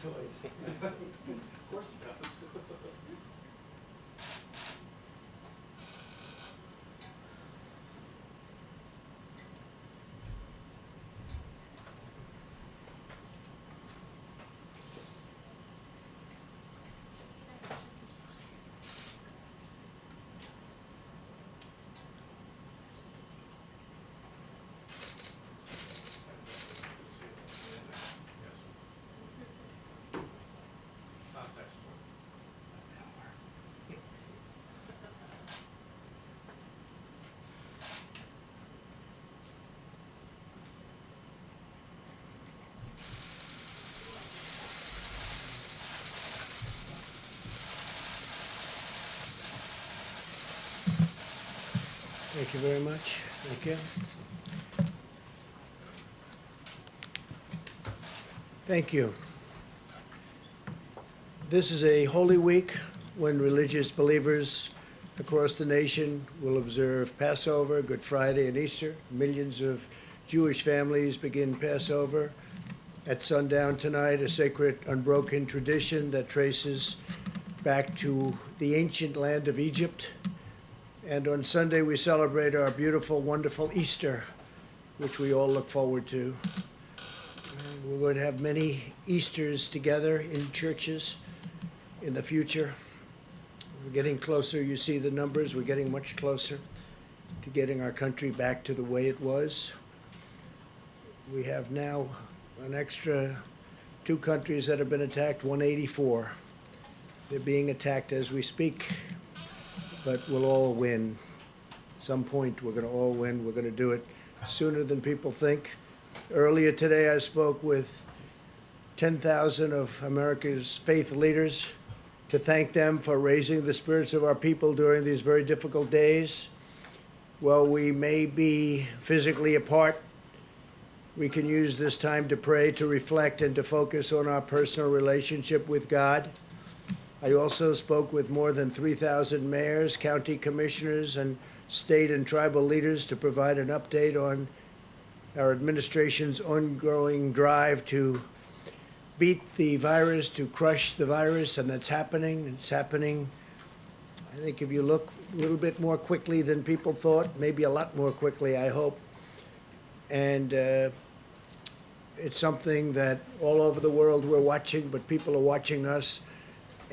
toys. Of course he does. Thank you very much. Thank you. Thank you. This is a holy week when religious believers across the nation will observe Passover, Good Friday, and Easter. Millions of Jewish families begin Passover at sundown tonight, a sacred, unbroken tradition that traces back to the ancient land of Egypt. And on Sunday, we celebrate our beautiful, wonderful Easter, which we all look forward to. And we're going to have many Easters together in churches in the future. We're getting closer. You see the numbers. We're getting much closer to getting our country back to the way it was. We have now an extra 2 countries that have been attacked, 184. They're being attacked as we speak. But we'll all win. At some point, we're going to all win. We're going to do it sooner than people think. Earlier today, I spoke with 10,000 of America's faith leaders to thank them for raising the spirits of our people during these very difficult days. While we may be physically apart, we can use this time to pray, to reflect, and to focus on our personal relationship with God. I also spoke with more than 3,000 mayors, county commissioners, and state and tribal leaders to provide an update on our administration's ongoing drive to beat the virus, to crush the virus, and that's happening. It's happening, I think, if you look a little bit more quickly than people thought, maybe a lot more quickly, I hope. And it's something that all over the world we're watching, but people are watching us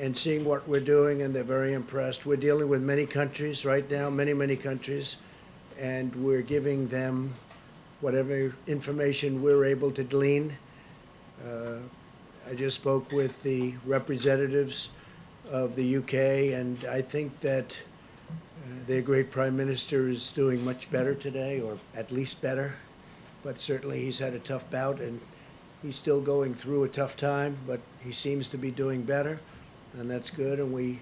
and seeing what we're doing, and they're very impressed. We're dealing with many countries right now, many countries, and we're giving them whatever information we're able to glean. I just spoke with the representatives of the UK, and I think that their great Prime Minister is doing much better today, or at least better, but certainly he's had a tough bout, and he's still going through a tough time, but he seems to be doing better. And that's good, and we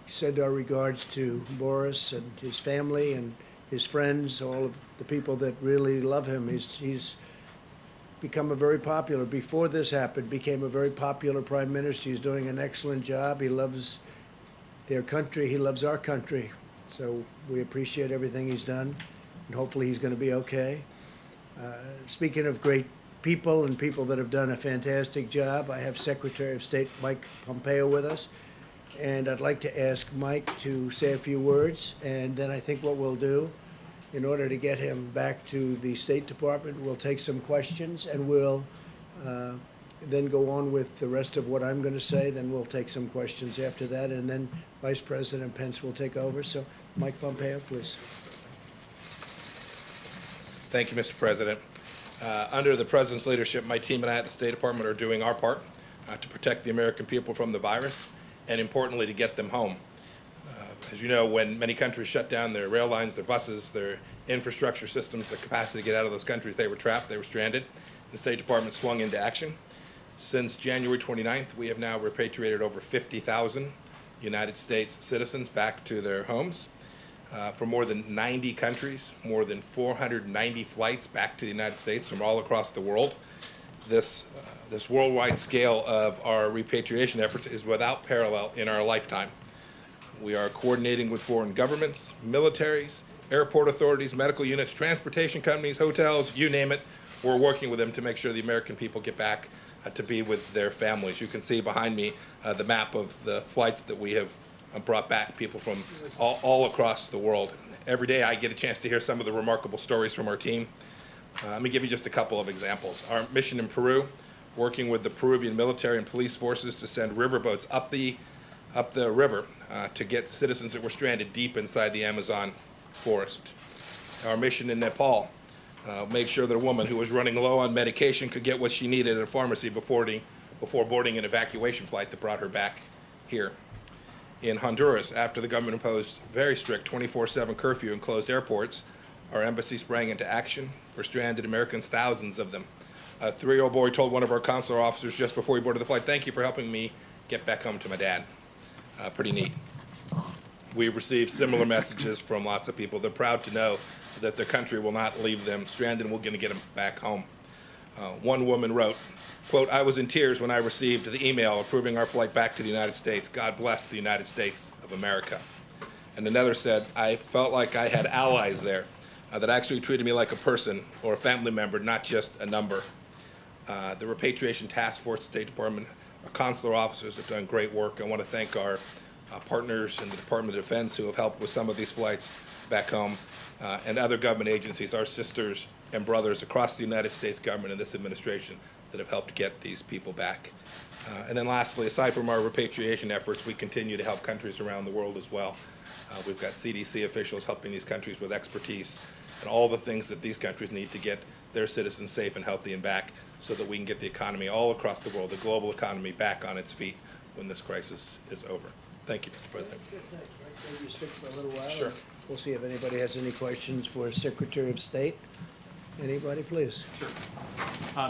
send our regards to Boris and his family and his friends, all of the people that really love him. He's become a very popular, before this happened, became a very popular prime minister. He's doing an excellent job. He loves their country. He loves our country. So we appreciate everything he's done, and hopefully he's going to be okay. Speaking of great people and people that have done a fantastic job, I have Secretary of State Mike Pompeo with us, and I'd like to ask Mike to say a few words, and then I think what we'll do, in order to get him back to the State Department, we'll take some questions, and we'll then go on with the rest of what I'm going to say. Then we'll take some questions after that, and then Vice President Pence will take over. So Mike Pompeo, please. Thank you, Mr. President. Under the President's leadership, my team and I at the State Department are doing our part to protect the American people from the virus, and importantly, to get them home. As you know, when many countries shut down their rail lines, their buses, their infrastructure systems, the capacity to get out of those countries, they were trapped, they were stranded. The State Department swung into action. Since January 29th, we have now repatriated over 50,000 United States citizens back to their homes. From more than 90 countries, more than 490 flights back to the United States from all across the world. This worldwide scale of our repatriation efforts is without parallel in our lifetime. We are coordinating with foreign governments, militaries, airport authorities, medical units, transportation companies, hotels, you name it. we're working with them to make sure the American people get back to be with their families. You can see behind me the map of the flights that we have brought back people from all across the world. Every day I get a chance to hear some of the remarkable stories from our team. Let me give you just a couple of examples. Our mission in Peru, working with the Peruvian military and police forces to send riverboats up the river to get citizens that were stranded deep inside the Amazon forest. Our mission in Nepal, made sure that a woman who was running low on medication could get what she needed at a pharmacy before boarding an evacuation flight that brought her back here. In Honduras, after the government imposed very strict 24/7 curfew and closed airports, our embassy sprang into action for stranded Americans, thousands of them. A 3-year-old boy told one of our consular officers just before he boarded the flight, "Thank you for helping me get back home to my dad." Pretty neat. We've received similar messages from lots of people. They're proud to know that their country will not leave them stranded and we're going to get them back home. One woman wrote, quote, "I was in tears when I received the email approving our flight back to the United States. God bless the United States of America." And another said, "I felt like I had allies there that actually treated me like a person or a family member, not just a number." The Repatriation Task Force, State Department, our consular officers have done great work. I want to thank our partners in the Department of Defense who have helped with some of these flights back home, and other government agencies, our sisters and brothers across the United States government and this administration that have helped get these people back. And then lastly, aside from our repatriation efforts, we continue to help countries around the world as well. We've got CDC officials helping these countries with expertise and all the things that these countries need to get their citizens safe and healthy and back so that we can get the economy all across the world, the global economy, back on its feet when this crisis is over. Thank you, Mr. President. Good, thanks. Maybe you stick for a little while. Sure. We'll see if anybody has any questions for Secretary of State. Anybody, please? Sure.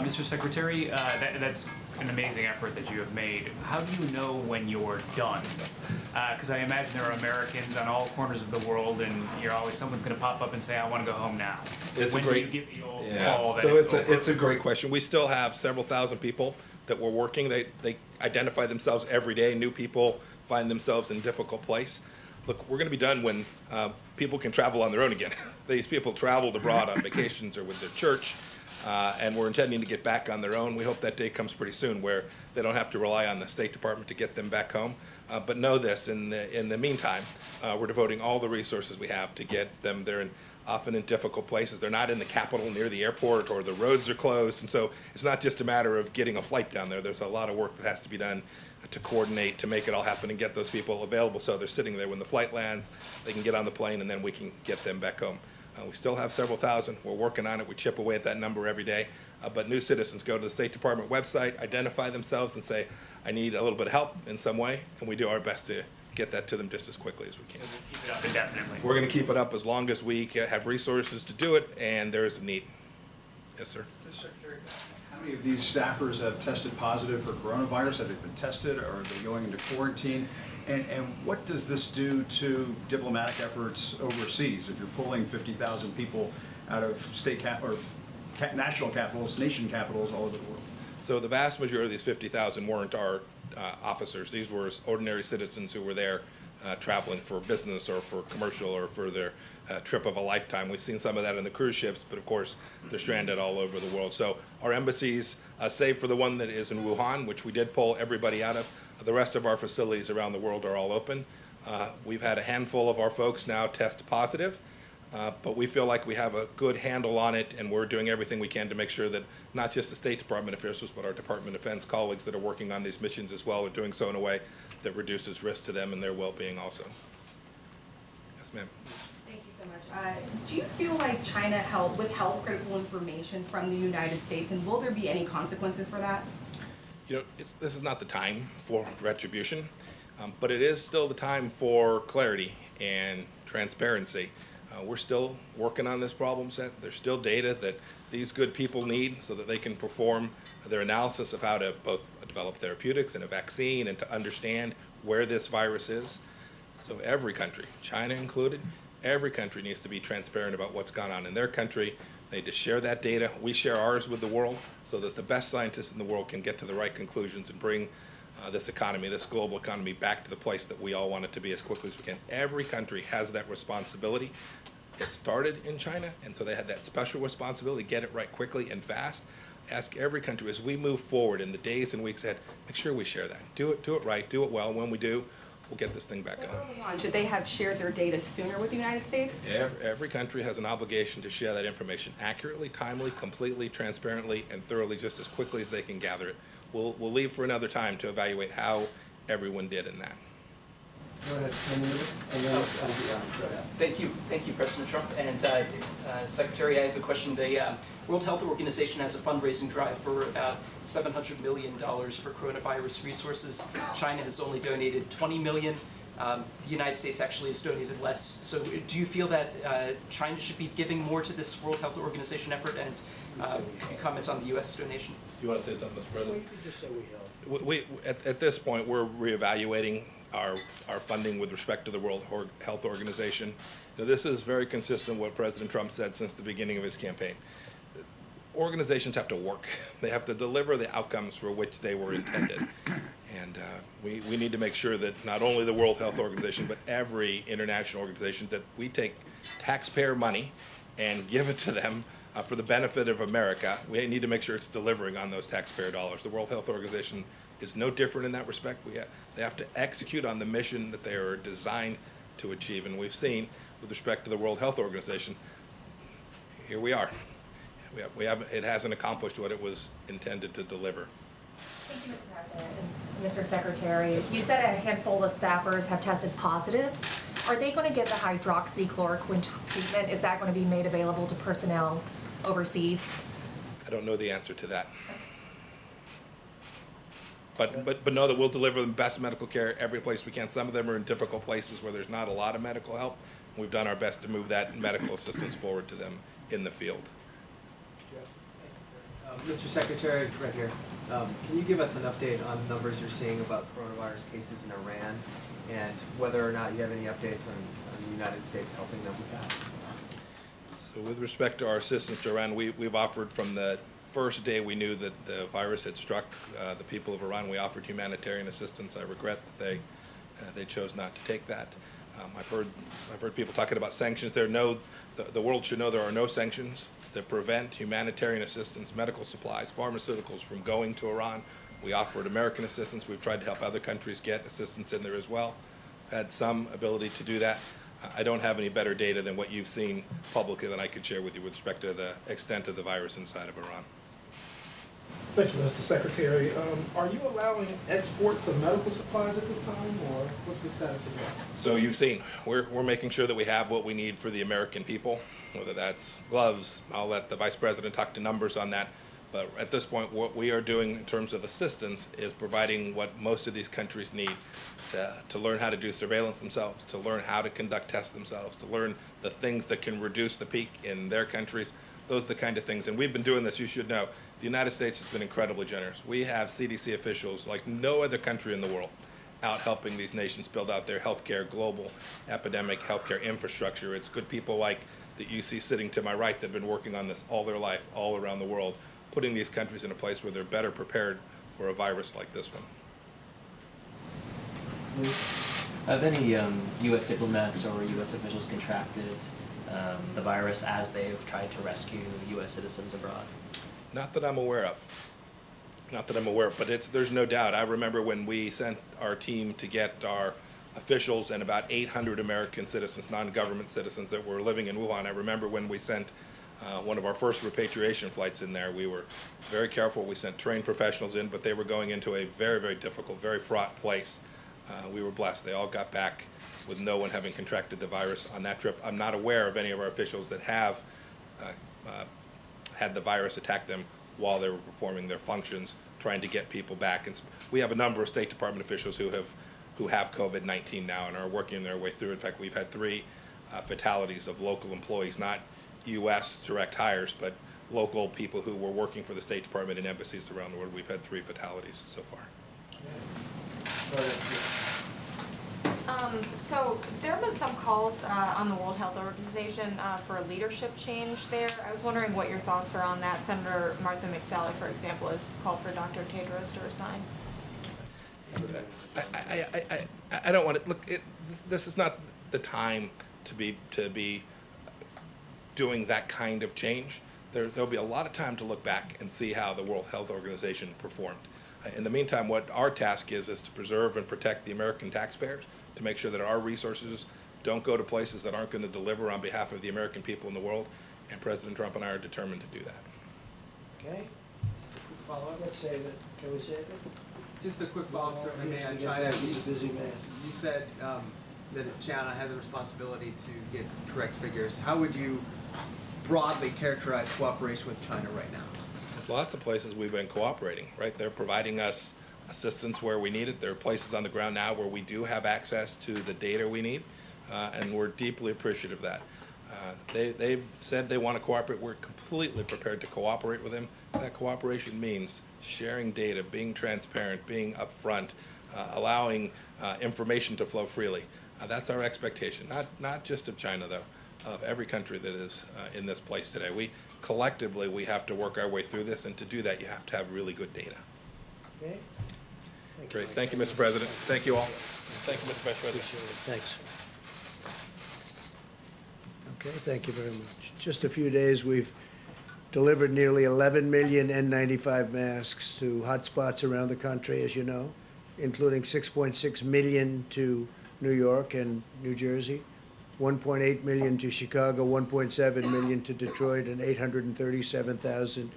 Mr. Secretary, that's an amazing effort that you have made. How do you know when you're done? Because I imagine there are Americans on all corners of the world, and someone's going to pop up and say, "I want to go home now." When do you get the old call that it's over? It's a great question. We still have several thousand people that we're working. They identify themselves every day. New people find themselves in a difficult place. Look, we're going to be done when people can travel on their own again. These people traveled abroad on vacations or with their church, and we're intending to get back on their own. We hope that day comes pretty soon where they don't have to rely on the State Department to get them back home. But know this, in the meantime, we're devoting all the resources we have to get them there, often in difficult places. They're not in the capital near the airport, or the roads are closed. And so it's not just a matter of getting a flight down there. There's a lot of work that has to be done to coordinate, to make it all happen and get those people available so they're sitting there when the flight lands, they can get on the plane, and then we can get them back home. We still have several thousand. We're working on it. We chip away at that number every day. But new citizens go to the State Department website, identify themselves, and say, "I need a little bit of help in some way," and we do our best to get that to them just as quickly as we can. Keep it up indefinitely. We're going to keep it up as long as we have resources to do it, and there is a need. Yes, sir. Mr. Secretary, how many of these staffers have tested positive for coronavirus? Have they been tested, or are they going into quarantine? And what does this do to diplomatic efforts overseas if you're pulling 50,000 people out of national capitals, nation capitals all over the world? So the vast majority of these 50,000 weren't our officers. These were ordinary citizens who were there traveling for business or for commercial or for their trip of a lifetime. We've seen some of that in the cruise ships, but of course they're stranded all over the world. So our embassies, save for the one that is in Wuhan, which we did pull everybody out of, the rest of our facilities around the world are all open. We've had a handful of our folks now test positive, but we feel like we have a good handle on it, and we're doing everything we can to make sure that not just the State Department officials, but our Department of Defense colleagues that are working on these missions as well are doing so in a way that reduces risk to them and their well-being also. Yes, ma'am. Thank you so much. Do you feel like China withheld critical information from the United States, and will there be any consequences for that? You know, this is not the time for retribution, but it is still the time for clarity and transparency. We're still working on this problem set. There's still data that these good people need so that they can perform their analysis of how to both develop therapeutics and a vaccine and to understand where this virus is. So every country, China included, every country needs to be transparent about what's gone on in their country. They need to share that data. We share ours with the world so that the best scientists in the world can get to the right conclusions and bring this economy, this global economy, back to the place that we all want it to be as quickly as we can. Every country has that responsibility, It started in China, and so they had that special responsibility to get it right quickly and fast. Ask every country as we move forward in the days and weeks ahead, make sure we share that. Do it right, do it well. When we do, we'll get this thing back on. Should they have shared their data sooner with the United States? Every country has an obligation to share that information accurately, timely, completely, transparently, and thoroughly, just as quickly as they can gather it. We'll leave for another time to evaluate how everyone did in that. Go ahead, Thank you, President Trump. And Secretary, I have a question. The World Health Organization has a fundraising drive for about $700 million for coronavirus resources. China has only donated $20 million. The United States actually has donated less. So do you feel that China should be giving more to this World Health Organization effort? And could you comment on the U.S. donation? You want to say something, Mr. President? You can just say we help. At this point, we're reevaluating our funding with respect to the World Health Organization. Now, this is very consistent with what President Trump said since the beginning of his campaign. Organizations have to work. They have to deliver the outcomes for which they were intended. And we need to make sure that not only the World Health Organization, but every international organization, that we take taxpayer money and give it to them for the benefit of America. We need to make sure it's delivering on those taxpayer dollars. The World Health Organization is no different in that respect. They have to execute on the mission that they are designed to achieve. And we've seen, with respect to the World Health Organization, here we are. It hasn't accomplished what it was intended to deliver. Thank you, Mr. President. And Mr. Secretary, you said a handful of staffers have tested positive. Are they going to get the hydroxychloroquine treatment? Is that going to be made available to personnel overseas? I don't know the answer to that. But know that we'll deliver the best medical care every place we can. Some of them are in difficult places where there's not a lot of medical help. We've done our best to move that medical assistance forward to them in the field. Mr. Secretary, right here, can you give us an update on the numbers you're seeing about coronavirus cases in Iran, and whether or not you have any updates on the United States helping them with that? So with respect to our assistance to Iran, we've offered from the first day we knew that the virus had struck the people of Iran, we offered humanitarian assistance. I regret that they chose not to take that. I've heard people talking about sanctions. The world should know there are no sanctions that prevent humanitarian assistance, medical supplies, pharmaceuticals from going to Iran. We offered American assistance. We've tried to help other countries get assistance in there as well. Had some ability to do that. I don't have any better data than what you've seen publicly that I could share with you with respect to the extent of the virus inside of Iran. Thank you, Mr. Secretary. Are you allowing exports of medical supplies at this time, or what's the status of that? So you've seen, we're making sure that we have what we need for the American people, whether that's gloves. I'll let the Vice President talk to numbers on that. But at this point, what we are doing in terms of assistance is providing what most of these countries need to learn how to do surveillance themselves, to learn how to conduct tests themselves, to learn the things that can reduce the peak in their countries. Those are the kind of things. And we've been doing this, you should know. The United States has been incredibly generous. We have CDC officials like no other country in the world out helping these nations build out their healthcare, global epidemic healthcare infrastructure. It's good people like that you see sitting to my right that have been working on this all their life, all around the world, putting these countries in a place where they're better prepared for a virus like this one. Have any U.S. diplomats or U.S. officials contracted the virus as they've tried to rescue U.S. citizens abroad? Not that I'm aware of. Not that I'm aware of, but there's no doubt. I remember when we sent our team to get our officials and about 800 American citizens, non-government citizens that were living in Wuhan. I remember when we sent one of our first repatriation flights in there. We were very careful. We sent trained professionals in, but they were going into a very, very difficult, very fraught place. We were blessed. They all got back with no one having contracted the virus on that trip. I'm not aware of any of our officials that have had the virus attack them while they were performing their functions, trying to get people back. And we have a number of State Department officials who have COVID-19 now and are working their way through. In fact, we've had 3 fatalities of local employees, not U.S. direct hires, but local people who were working for the State Department and embassies around the world. We've had 3 fatalities so far. So there have been some calls on the World Health Organization for a leadership change there. I was wondering what your thoughts are on that. Senator Martha McSally, for example, has called for Dr. Tedros to resign. I don't want to look. This is not the time to be doing that kind of change, there'll be a lot of time to look back and see how the World Health Organization performed. In the meantime, what our task is to preserve and protect the American taxpayers, to make sure that our resources don't go to places that aren't going to deliver on behalf of the American people in the world, and President Trump and I are determined to do that. Okay, Follow-up? let's save it. Can we save it? Just a quick follow-up, sir, if I may, on Yes, China. he's a busy man. You said that China has a responsibility to get correct figures. How would you broadly characterize cooperation with China right now? There's lots of places we've been cooperating, right? They're providing us assistance where we need it. There are places on the ground now where we do have access to the data we need, and we're deeply appreciative of that. They've said they want to cooperate. We're completely prepared to cooperate with them. That cooperation means sharing data, being transparent, being upfront, allowing information to flow freely. That's our expectation, not just of China, though, of every country that is in this place today. Collectively, we have to work our way through this, and to do that, you have to have really good data. Okay. Thank Great. Mike. Thank you, Mr. President. Thank you all. Thank you, Mr. Vice President. Appreciate it. Thanks. Okay, thank you very much. Just a few days, we've delivered nearly 11 million N95 masks to hotspots around the country, as you know, including 6.6 million to New York and New Jersey, 1.8 million to Chicago, 1.7 million to Detroit, and 837,000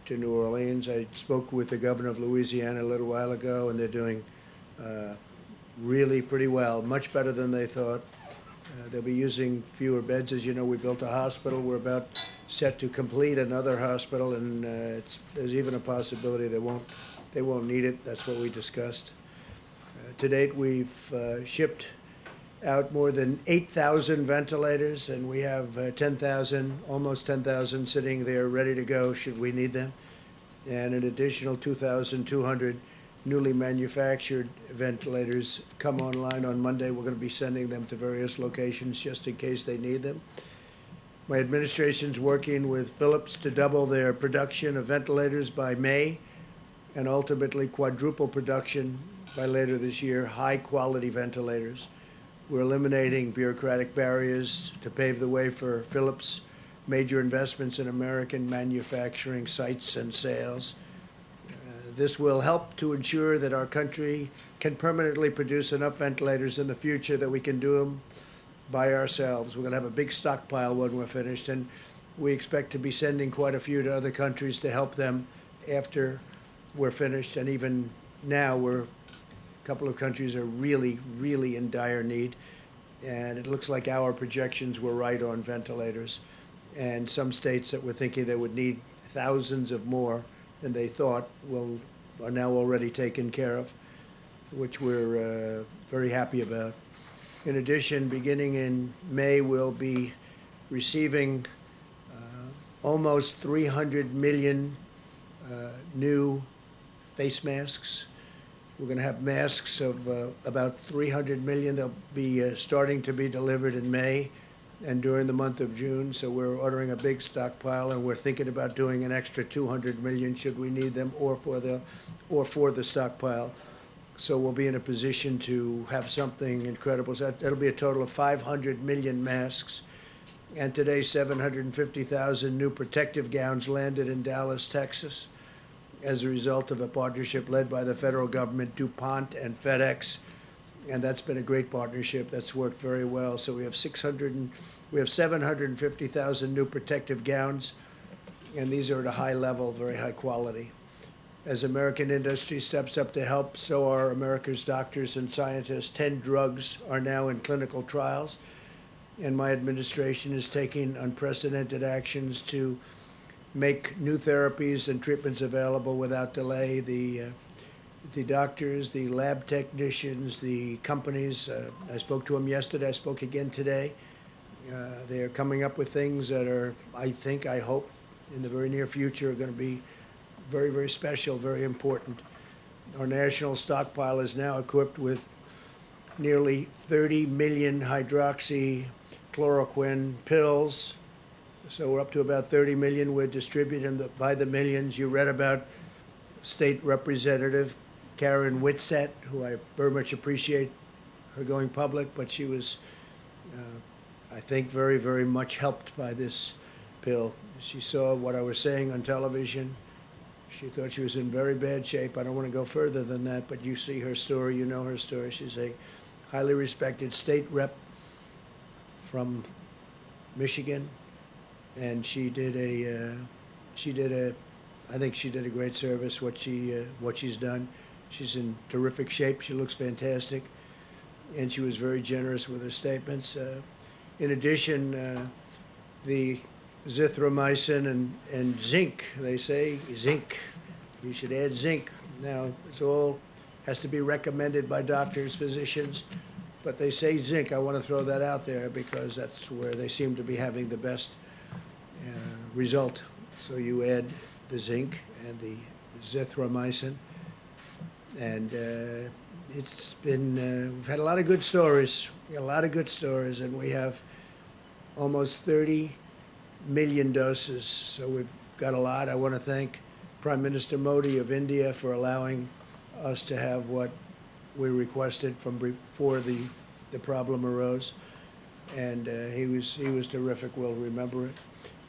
to New Orleans. I spoke with the governor of Louisiana a little while ago, and they're doing really pretty well, much better than they thought. They'll be using fewer beds. As you know, we built a hospital. We're about set to complete another hospital, and there's even a possibility they won't need it. That's what we discussed. To date, we've shipped out more than 8,000 ventilators, and we have almost 10,000 sitting there ready to go should we need them, and an additional 2,200 newly manufactured ventilators come online on Monday. We're going to be sending them to various locations just in case they need them. My administration's working with Philips to double their production of ventilators by May and ultimately quadruple production by later this year, high-quality ventilators. We're eliminating bureaucratic barriers to pave the way for Philips' major investments in American manufacturing sites and sales. This will help to ensure that our country can permanently produce enough ventilators in the future that we can do them by ourselves. We're going to have a big stockpile when we're finished, and we expect to be sending quite a few to other countries to help them after we're finished. And even now, a couple of countries are really, really in dire need, and it looks like our projections were right on ventilators. And some states that were thinking they would need thousands of more than they thought are now already taken care of, which we're very happy about. In addition, beginning in May, we'll be receiving almost 300 million new face masks. We're going to have masks of about 300 million. They'll be starting to be delivered in May and during the month of June. So we're ordering a big stockpile, and we're thinking about doing an extra 200 million should we need them, or for the stockpile. So we'll be in a position to have something incredible. So that'll be a total of 500 million masks. And today, 750,000 new protective gowns landed in Dallas, Texas, as a result of a partnership led by the federal government, DuPont and FedEx. And that's been a great partnership. That's worked very well. So we have 750,000 new protective gowns, and these are at a high level, very high quality. As American industry steps up to help, so are America's doctors and scientists. 10 drugs are now in clinical trials, and my administration is taking unprecedented actions to make new therapies and treatments available without delay. The doctors, the lab technicians, the companies, I spoke to them yesterday, I spoke again today. They're coming up with things that are, I hope, in the very near future are going to be very, very special, very important. Our national stockpile is now equipped with nearly 30 million hydroxychloroquine pills. So we're up to about 30 million. We're distributing them by the millions. You read about State Representative Karen Whitsett, who I very much appreciate her going public, but she was, I think, very, very much helped by this pill. She saw what I was saying on television. She thought she was in very bad shape. I don't want to go further than that, but you see her story, you know her story. She's a highly respected state rep from Michigan, and I think she did a great service, what she's done. She's in terrific shape. She looks fantastic, and she was very generous with her statements. In addition, the zithromycin and zinc, they say zinc. You should add zinc. Now, it's all has to be recommended by doctors, physicians, but they say zinc. I want to throw that out there because that's where they seem to be having the best result. So you add the zinc and the zithromycin, and it's been, we've had a lot of good stories, and we have almost 30 million doses, so we've got a lot. I want to thank Prime Minister Modi of India for allowing us to have what we requested from before the problem arose, and he was terrific. We'll remember it.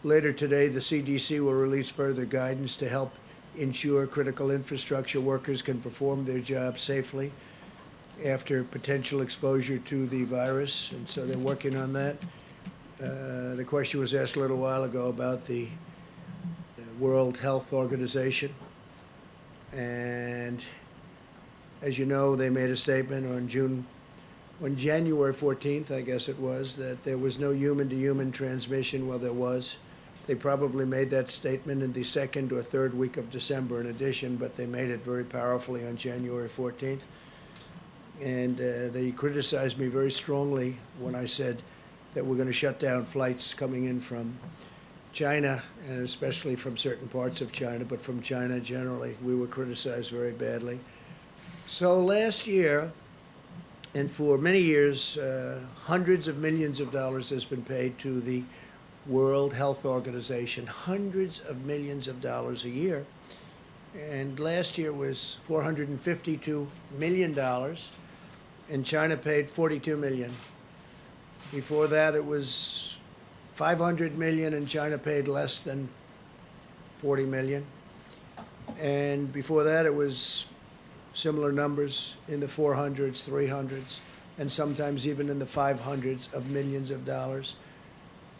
Later today, the CDC will release further guidance to help ensure critical infrastructure workers can perform their jobs safely after potential exposure to the virus, and so they're working on that. The question was asked a little while ago about the World Health Organization, and as you know, they made a statement on January 14th, I guess it was, that there was no human-to-human transmission. Well, there was. They probably made that statement in the second or third week of December in addition, but they made it very powerfully on January 14th. And they criticized me very strongly when I said that we're going to shut down flights coming in from China, and especially from certain parts of China, but from China generally. We were criticized very badly. So last year, and for many years, hundreds of millions of dollars has been paid to the World Health Organization, hundreds of millions of dollars a year. And last year was $452 million, and China paid $42 million. Before that, it was $500 million, and China paid less than $40 million. And before that, it was similar numbers in the 400s, 300s, and sometimes even in the 500s of millions of dollars.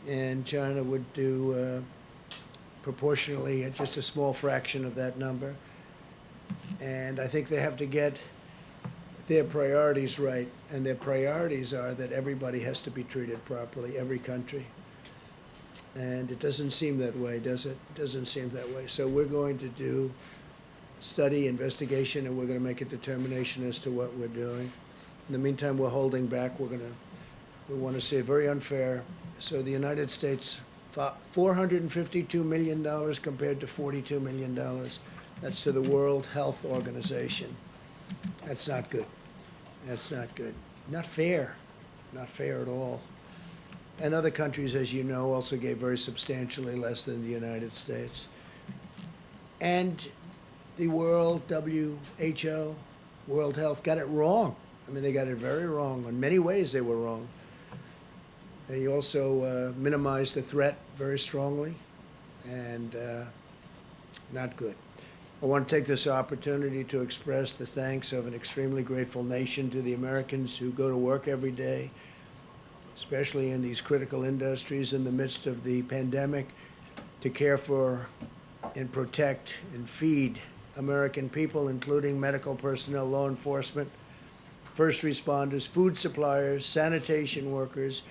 And China would do proportionally just a small fraction of that number. And I think they have to get their priorities right, and their priorities are that everybody has to be treated properly, every country. And it doesn't seem that way, does it? It doesn't seem that way. So we're going to do study, investigation, and we're going to make a determination as to what we're doing. In the meantime, we're holding back. We want to say very unfair. So the United States, $452 million compared to $42 million. That's to the World Health Organization. That's not good. That's not good. Not fair. Not fair at all. And other countries, as you know, also gave very substantially less than the United States. And the World WHO, World Health, got it wrong. I mean, they got it very wrong. In many ways, they were wrong. They also minimized the threat very strongly, and not good. I want to take this opportunity to express the thanks of an extremely grateful nation to the Americans who go to work every day, especially in these critical industries in the midst of the pandemic, to care for and protect and feed American people, including medical personnel, law enforcement, first responders, food suppliers, sanitation workers.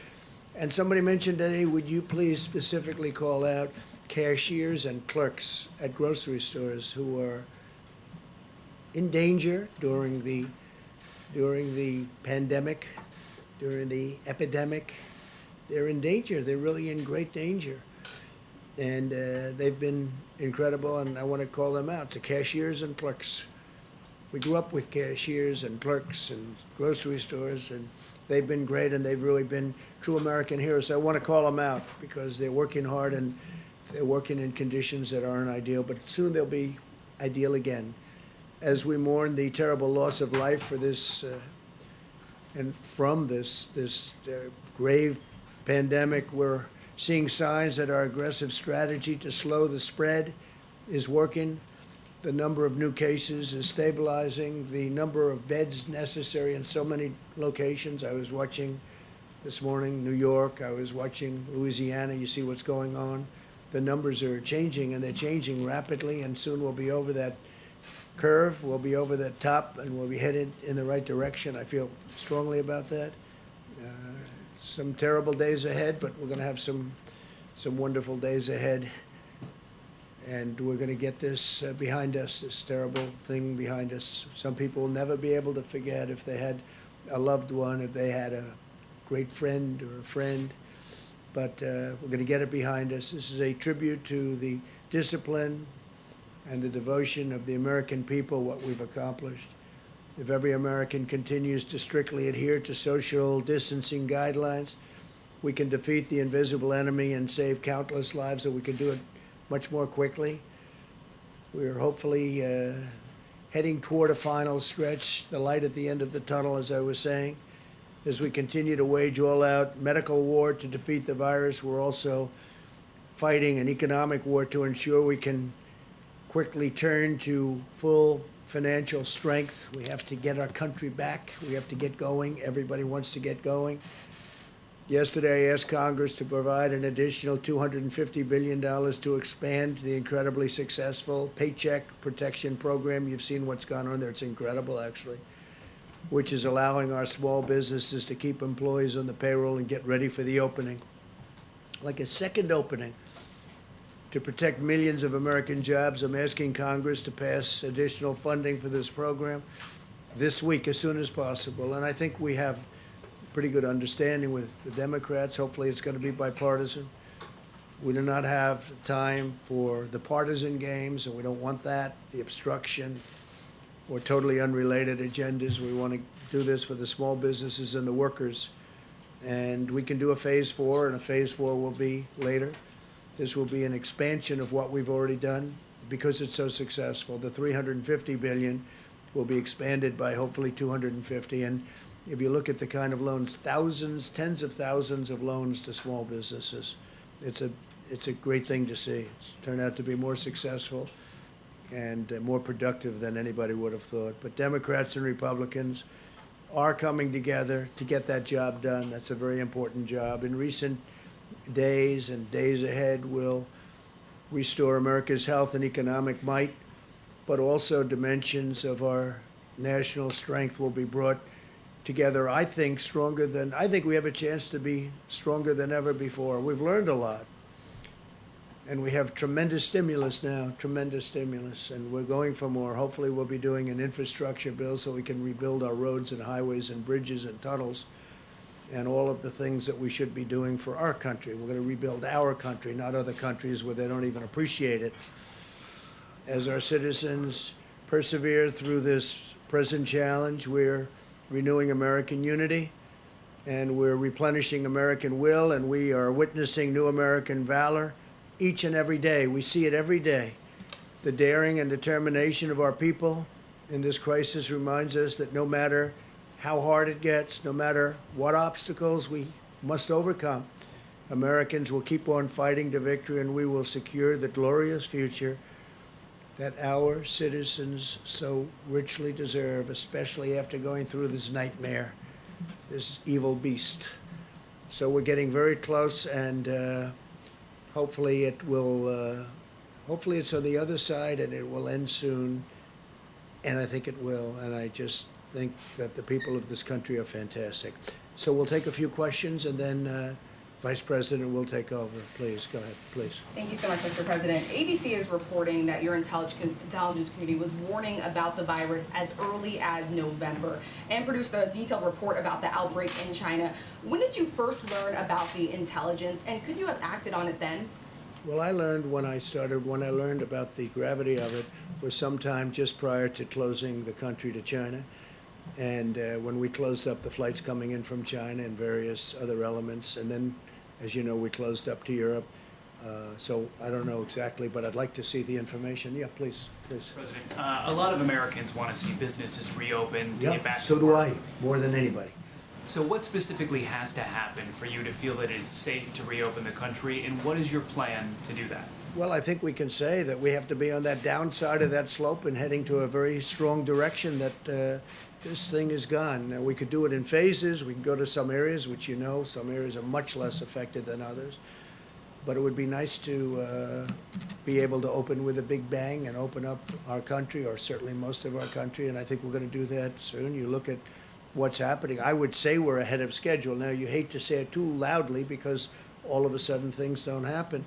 And somebody mentioned today, would you please specifically call out cashiers and clerks at grocery stores who are in danger during the pandemic, during the epidemic. They're in danger. They're really in great danger. And they've been incredible, and I want to call them out, to cashiers and clerks. We grew up with cashiers and clerks and grocery stores, and they've been great, and they've really been true American heroes. So I want to call them out because they're working hard, and they're working in conditions that aren't ideal, but soon they'll be ideal again. As we mourn the terrible loss of life for this and from this grave pandemic, we're seeing signs that our aggressive strategy to slow the spread is working. The number of new cases is stabilizing. The number of beds necessary in so many locations. I was watching this morning New York. I was watching Louisiana. You see what's going on. The numbers are changing, and they're changing rapidly, and soon we'll be over that curve. We'll be over that top, and we'll be headed in the right direction. I feel strongly about that. Some terrible days ahead, but we're going to have some wonderful days ahead. And we're going to get this behind us, this terrible thing behind us. Some people will never be able to forget if they had a loved one, if they had a great friend or a friend. But we're going to get it behind us. This is a tribute to the discipline and the devotion of the American people, what we've accomplished. If every American continues to strictly adhere to social distancing guidelines, we can defeat the invisible enemy and save countless lives, and we can do it much more quickly. We're hopefully heading toward a final stretch, the light at the end of the tunnel, as I was saying. As we continue to wage all-out medical war to defeat the virus, we're also fighting an economic war to ensure we can quickly turn to full financial strength. We have to get our country back. We have to get going. Everybody wants to get going. Yesterday, I asked Congress to provide an additional $250 billion to expand the incredibly successful Paycheck Protection Program. You've seen what's gone on there. It's incredible, actually, which is allowing our small businesses to keep employees on the payroll and get ready for the opening. Like a second opening. To protect millions of American jobs, I'm asking Congress to pass additional funding for this program this week as soon as possible. And I think we have pretty good understanding with the Democrats. Hopefully it's going to be bipartisan. We do not have time for the partisan games, and we don't want that, the obstruction or totally unrelated agendas. We want to do this for the small businesses and the workers. And we can do a phase 4, and a phase 4 will be later. This will be an expansion of what we've already done because it's so successful. The $350 billion will be expanded by hopefully $250. And if you look at the kind of loans, thousands, tens of thousands of loans to small businesses, it's a great thing to see. It's turned out to be more successful and more productive than anybody would have thought. But Democrats and Republicans are coming together to get that job done. That's a very important job. In recent days and days ahead, will restore America's health and economic might, but also dimensions of our national strength will be brought together, I think we have a chance to be stronger than ever before. We've learned a lot. And we have tremendous stimulus now, and we're going for more. Hopefully we'll be doing an infrastructure bill so we can rebuild our roads and highways and bridges and tunnels and all of the things that we should be doing for our country. We're going to rebuild our country, not other countries where they don't even appreciate it. As our citizens persevere through this present challenge, we're renewing American unity, and we're replenishing American will, and we are witnessing new American valor each and every day. We see it every day. The daring and determination of our people in this crisis reminds us that no matter how hard it gets, no matter what obstacles we must overcome, Americans will keep on fighting to victory, and we will secure the glorious future that our citizens so richly deserve, especially after going through this nightmare, this evil beast. So we're getting very close, and hopefully it's on the other side, and it will end soon, and I think it will, and I just think that the people of this country are fantastic. So we'll take a few questions, and then Vice President will take over. Please, go ahead, please. Thank you so much, Mr. President. ABC is reporting that your intelligence committee was warning about the virus as early as November and produced a detailed report about the outbreak in China. When did you first learn about the intelligence, and could you have acted on it then? Well, I learned when I learned about the gravity of it was sometime just prior to closing the country to China. And when we closed up the flights coming in from China and various other elements, and then, as you know, we closed up to Europe. So I don't know exactly, but I'd like to see the information. Yeah, please. President, a lot of Americans want to see businesses reopen, to get back to so do work. I, more than anybody. So what specifically has to happen for you to feel that it's safe to reopen the country, and what is your plan to do that? Well, I think we can say that we have to be on that downside of that slope and heading to a very strong direction that this thing is gone. Now, we could do it in phases. We can go to some areas, which you know, some areas are much less affected than others. But it would be nice to be able to open with a big bang and open up our country, or certainly most of our country, and I think we're going to do that soon. You look at what's happening. I would say we're ahead of schedule. Now, you hate to say it too loudly because all of a sudden things don't happen.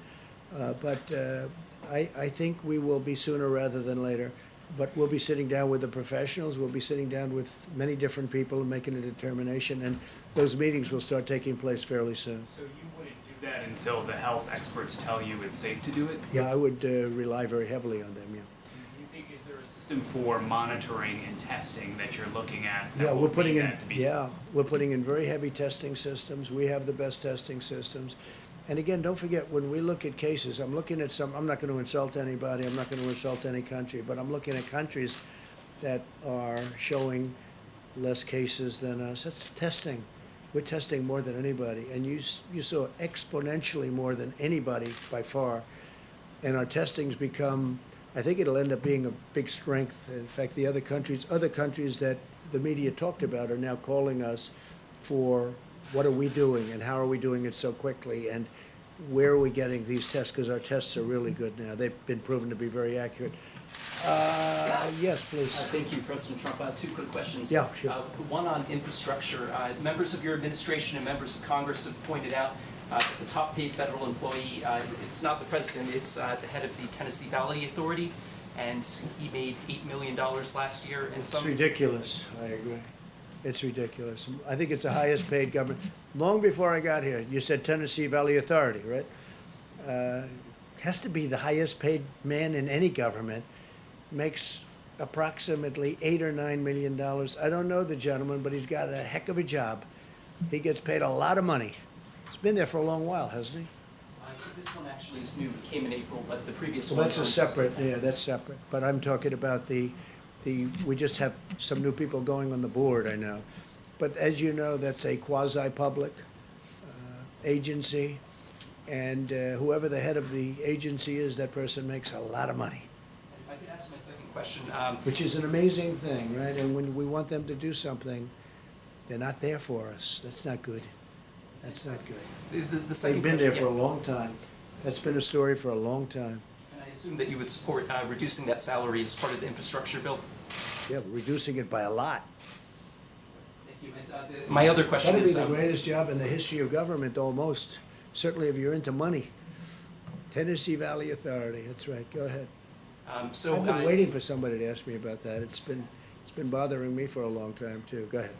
But I think we will be sooner rather than later. But we'll be sitting down with the professionals. We'll be sitting down with many different people and making a determination. And those meetings will start taking place fairly soon. So you wouldn't do that until the health experts tell you it's safe to do it? Yeah, I would rely very heavily on them, yeah. Do you think, is there a system for monitoring and testing that you're looking at? Yeah, we're putting in, yeah, we're putting in very heavy testing systems. We have the best testing systems. And again, don't forget, when we look at cases, I'm looking at some, I'm not going to insult anybody, I'm not going to insult any country, but I'm looking at countries that are showing less cases than us. That's testing. We're testing more than anybody. And you saw exponentially more than anybody by far. And our testing's become, I think it'll end up being a big strength. In fact, the other countries that the media talked about are now calling us for what are we doing and how are we doing it so quickly and where are we getting these tests, because our tests are really good now. They've been proven to be very accurate. Yes, please. Thank you, President Trump. Two quick questions. Yeah, sure. One on infrastructure. Members of your administration and members of Congress have pointed out that the top paid federal employee, it's not the president, it's the head of the Tennessee Valley Authority, and he made $8 million last year. And It's ridiculous. I agree. It's ridiculous. I think it's the highest paid government. Long before I got here, you said Tennessee Valley Authority, right? Has to be the highest paid man in any government. Makes approximately $8 or $9 million. I don't know the gentleman, but he's got a heck of a job. He gets paid a lot of money. He's been there for a long while, hasn't he? This one actually is new. It came in April, but the previous Well, one that's a separate, yeah, that's separate. But I'm talking about we just have some new people going on the board, I know. But as you know, that's a quasi-public agency. And whoever the head of the agency is, that person makes a lot of money. If I could ask my second question. Which is an amazing thing, right? And when we want them to do something, they're not there for us. That's not good. That's not good. The second They've been there for a question, long time. That's been a story for a long time. and I assume that you would support reducing that salary as part of the infrastructure bill. Yeah, we're reducing it by a lot. Thank you. And, my other question That'll be is, the greatest job in the history of government, almost. Certainly if you're into money. Tennessee Valley Authority, that's right. Go ahead. I've been waiting for somebody to ask me about that. It's been bothering me for a long time, too. Go ahead.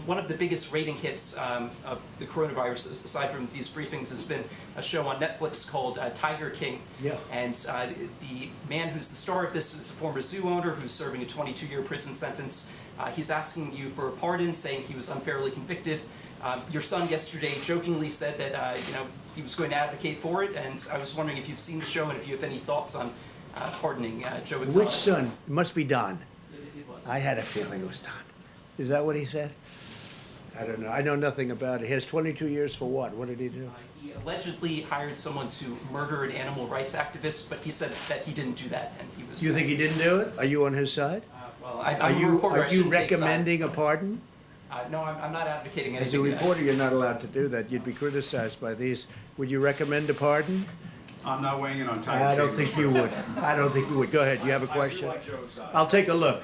One of the biggest rating hits of the coronavirus, aside from these briefings, has been a show on Netflix called Tiger King. Yeah. And the man who's the star of this is a former zoo owner who's serving a 22-year prison sentence. He's asking you for a pardon, saying he was unfairly convicted. Your son yesterday jokingly said that he was going to advocate for it, and I was wondering if you've seen the show and if you have any thoughts on pardoning Joe Exotic. Which son? It must be Don. It was. I had a feeling it was Don. Is that what he said? I don't know. I know nothing about it. He has 22 years for what? What did he do? He allegedly hired someone to murder an animal rights activist, but he said that he didn't do that, and he was. You think he didn't do it? Are you on his side? Well, Are you recommending a pardon? No, I'm not advocating anything. As a reporter, you're not allowed to do that. You'd be criticized by these. Would you recommend a pardon? I'm not weighing in on Tiger I King. don't think you would. I don't think you would. Go ahead. You have a question? I do like Joe Exotic. I'll take a look.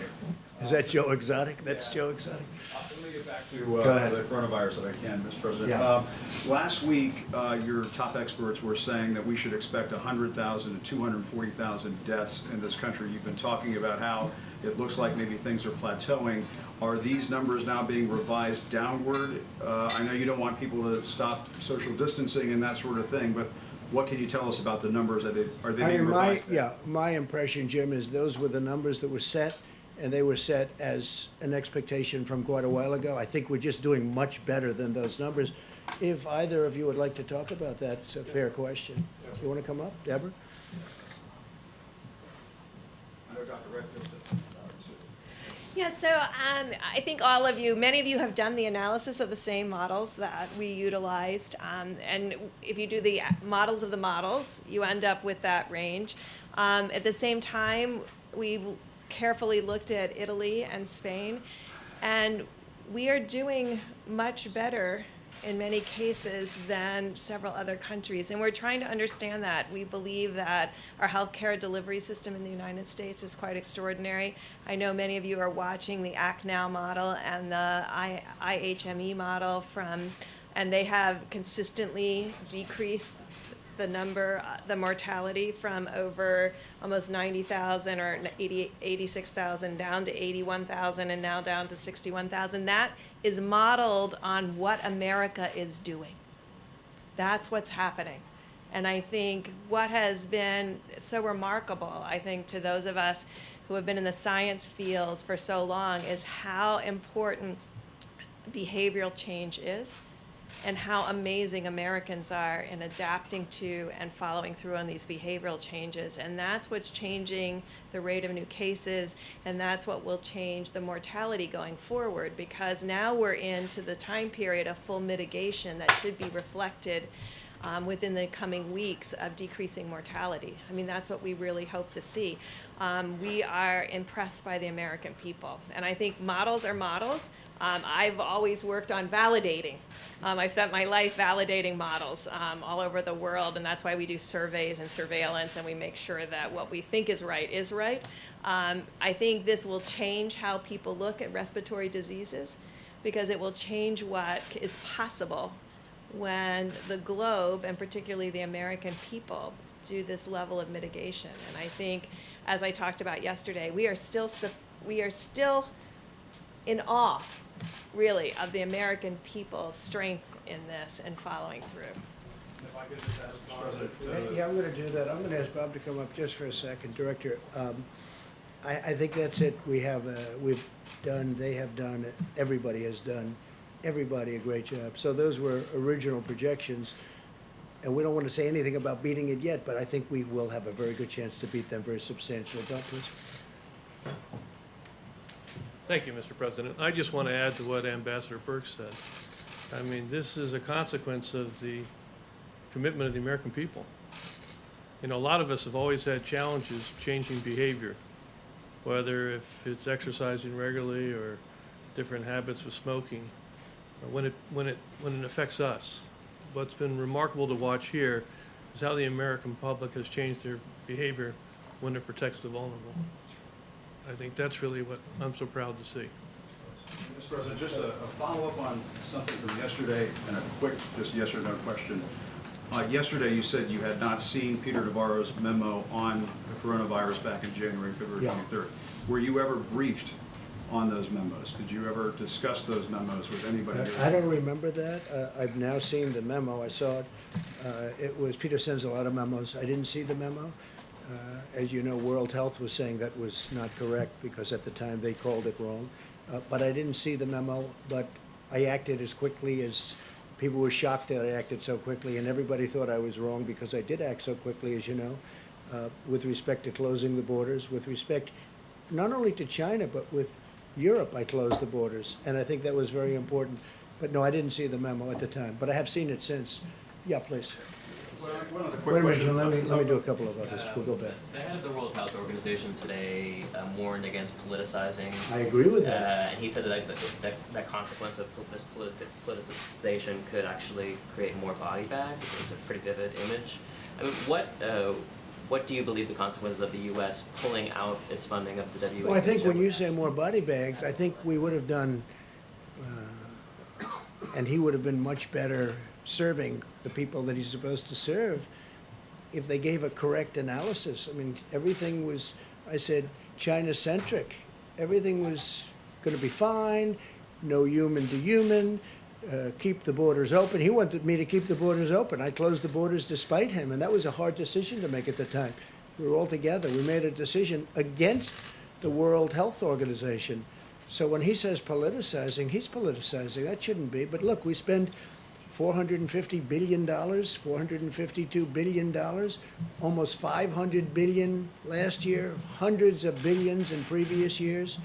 Is that Joe Exotic? That's Joe Exotic. Let me get back to Go ahead. the coronavirus if I can, Mr. President. Yeah. Last week, your top experts were saying that we should expect 100,000 to 240,000 deaths in this country. You've been talking about how it looks like maybe things are plateauing. Are these numbers now being revised downward? I know you don't want people to stop social distancing and that sort of thing, but what can you tell us about the numbers? Are they being revised? My impression, Jim, is those were the numbers that were set, and they were set as an expectation from quite a while ago. I think we're just doing much better than those numbers. If either of you would like to talk about that, it's a fair question. You want to come up, Deborah? I know Dr. Redfield said something about it, too. Yeah, so I think many of you have done the analysis of the same models that we utilized. And if you do the models of the models, you end up with that range. At the same time, we carefully looked at Italy and Spain, and we are doing much better in many cases than several other countries. And we're trying to understand that. We believe that our healthcare delivery system in the United States is quite extraordinary. I know many of you are watching the Act Now model and the IHME model and they have consistently decreased the mortality from over almost 90,000 or 86,000 down to 81,000 and now down to 61,000. That is modeled on what America is doing. That's what's happening. And I think what has been so remarkable, I think, to those of us who have been in the science fields for so long is how important behavioral change is, and how amazing Americans are in adapting to and following through on these behavioral changes. And that's what's changing the rate of new cases, and that's what will change the mortality going forward, because now we're into the time period of full mitigation that should be reflected within the coming weeks of decreasing mortality. I mean, that's what we really hope to see. We are impressed by the American people, and I think models are models. I've always worked on validating. I spent my life validating models all over the world, and that's why we do surveys and surveillance, and we make sure that what we think is right is right. I think this will change how people look at respiratory diseases, because it will change what is possible when the globe, and particularly the American people, do this level of mitigation. And I think, as I talked about yesterday, we are still in awe, really, of the American people's strength in this and following through. If I could just ask Mr. President. Yeah, I'm going to do that. I'm going to ask Bob to come up just for a second. Director, I think that's it. They have done, everybody has done, everybody a great job. So those were original projections, and we don't want to say anything about beating it yet, but I think we will have a very good chance to beat them very substantially. Bob, please. Thank you, Mr. President. I just want to add to what Ambassador Burke said. I mean, this is a consequence of the commitment of the American people. You know, a lot of us have always had challenges changing behavior, whether if it's exercising regularly or different habits with smoking, when it affects us. What's been remarkable to watch here is how the American public has changed their behavior when it protects the vulnerable. I think that's really what I'm so proud to see. Mr. President, just a follow-up on something from yesterday and a quick just yes or no question. Yesterday you said you had not seen Peter Navarro's memo on the coronavirus back in January, February 23rd. Were you ever briefed on those memos? Did you ever discuss those memos with anybody? I don't remember that. I've now seen the memo. I saw it. It was, Peter sends a lot of memos. I didn't see the memo. As you know, World Health was saying that was not correct because at the time they called it wrong. But I didn't see the memo, but I acted as quickly as people were shocked that I acted so quickly, and everybody thought I was wrong because I did act so quickly, as you know, with respect to closing the borders, with respect not only to China, but with Europe. I closed the borders, and I think that was very important. But no, I didn't see the memo at the time, but I have seen it since. Yeah, please. One other quick Wait a minute, question. Jim, let me do a couple of others. We'll go back. The head of the World Health Organization today warned against politicizing. I agree with that. And he said that consequence of this politicization could actually create more body bags. It's a pretty vivid image. I mean, what do you believe the consequences of the U.S. pulling out its funding of the WHO? Well, I think when you say more body bags, I think we would have done, and he would have been much better serving the people that he's supposed to serve if they gave a correct analysis. I mean, everything was, I said, China-centric. Everything was going to be fine, no human to human, keep the borders open. He wanted me to keep the borders open. I closed the borders despite him, and that was a hard decision to make at the time. We were all together. We made a decision against the World Health Organization. So when he says politicizing, he's politicizing. That shouldn't be. But look, we spend $450 billion, $452 billion, almost $500 billion last year, hundreds of billions in previous years.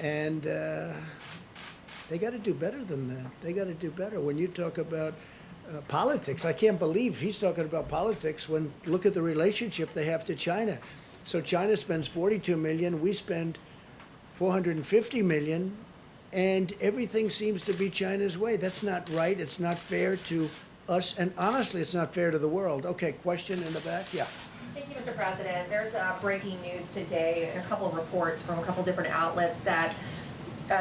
And they got to do better than that. They got to do better. When you talk about politics, I can't believe he's talking about politics when look at the relationship they have to China. So China spends 42 million, we spend 450 million, and everything seems to be China's way. That's not right. It's not fair to us, and honestly, it's not fair to the world. Okay, question in the back? Yeah. Thank you, Mr. President. There's breaking news today and a couple of reports from a couple different outlets that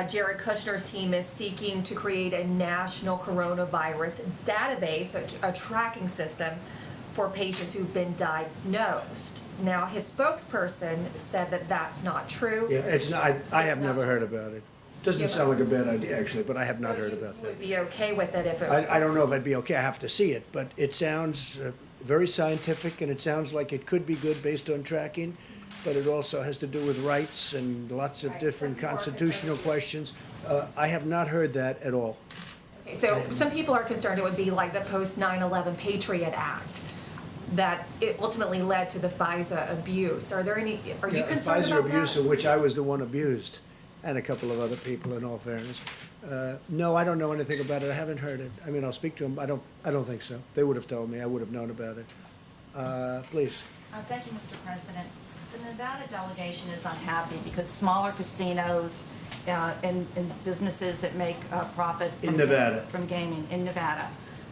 Jared Kushner's team is seeking to create a national coronavirus database, a tracking system for patients who've been diagnosed. Now, his spokesperson said that that's not true. Yeah, it's not. I have never heard about it. Doesn't sound like a bad idea, actually, but I have not heard about that. Would be okay with it if it. I don't know if I'd be okay. I have to see it, but it sounds very scientific, and it sounds like it could be good based on tracking, but it also has to do with rights and lots of different constitutional questions. I have not heard that at all. Okay, so some people are concerned it would be like the post 9/11 Patriot Act that it ultimately led to the FISA abuse. Are you concerned FISA about abuse, that? of which I was the one abused, and a couple of other people, in all fairness. No, I don't know anything about it. I haven't heard it. I mean, I'll speak to them. I don't think so. They would have told me. I would have known about it. Please. Thank you, Mr. President. The Nevada delegation is unhappy because smaller casinos and businesses that make profit from gaming in Nevada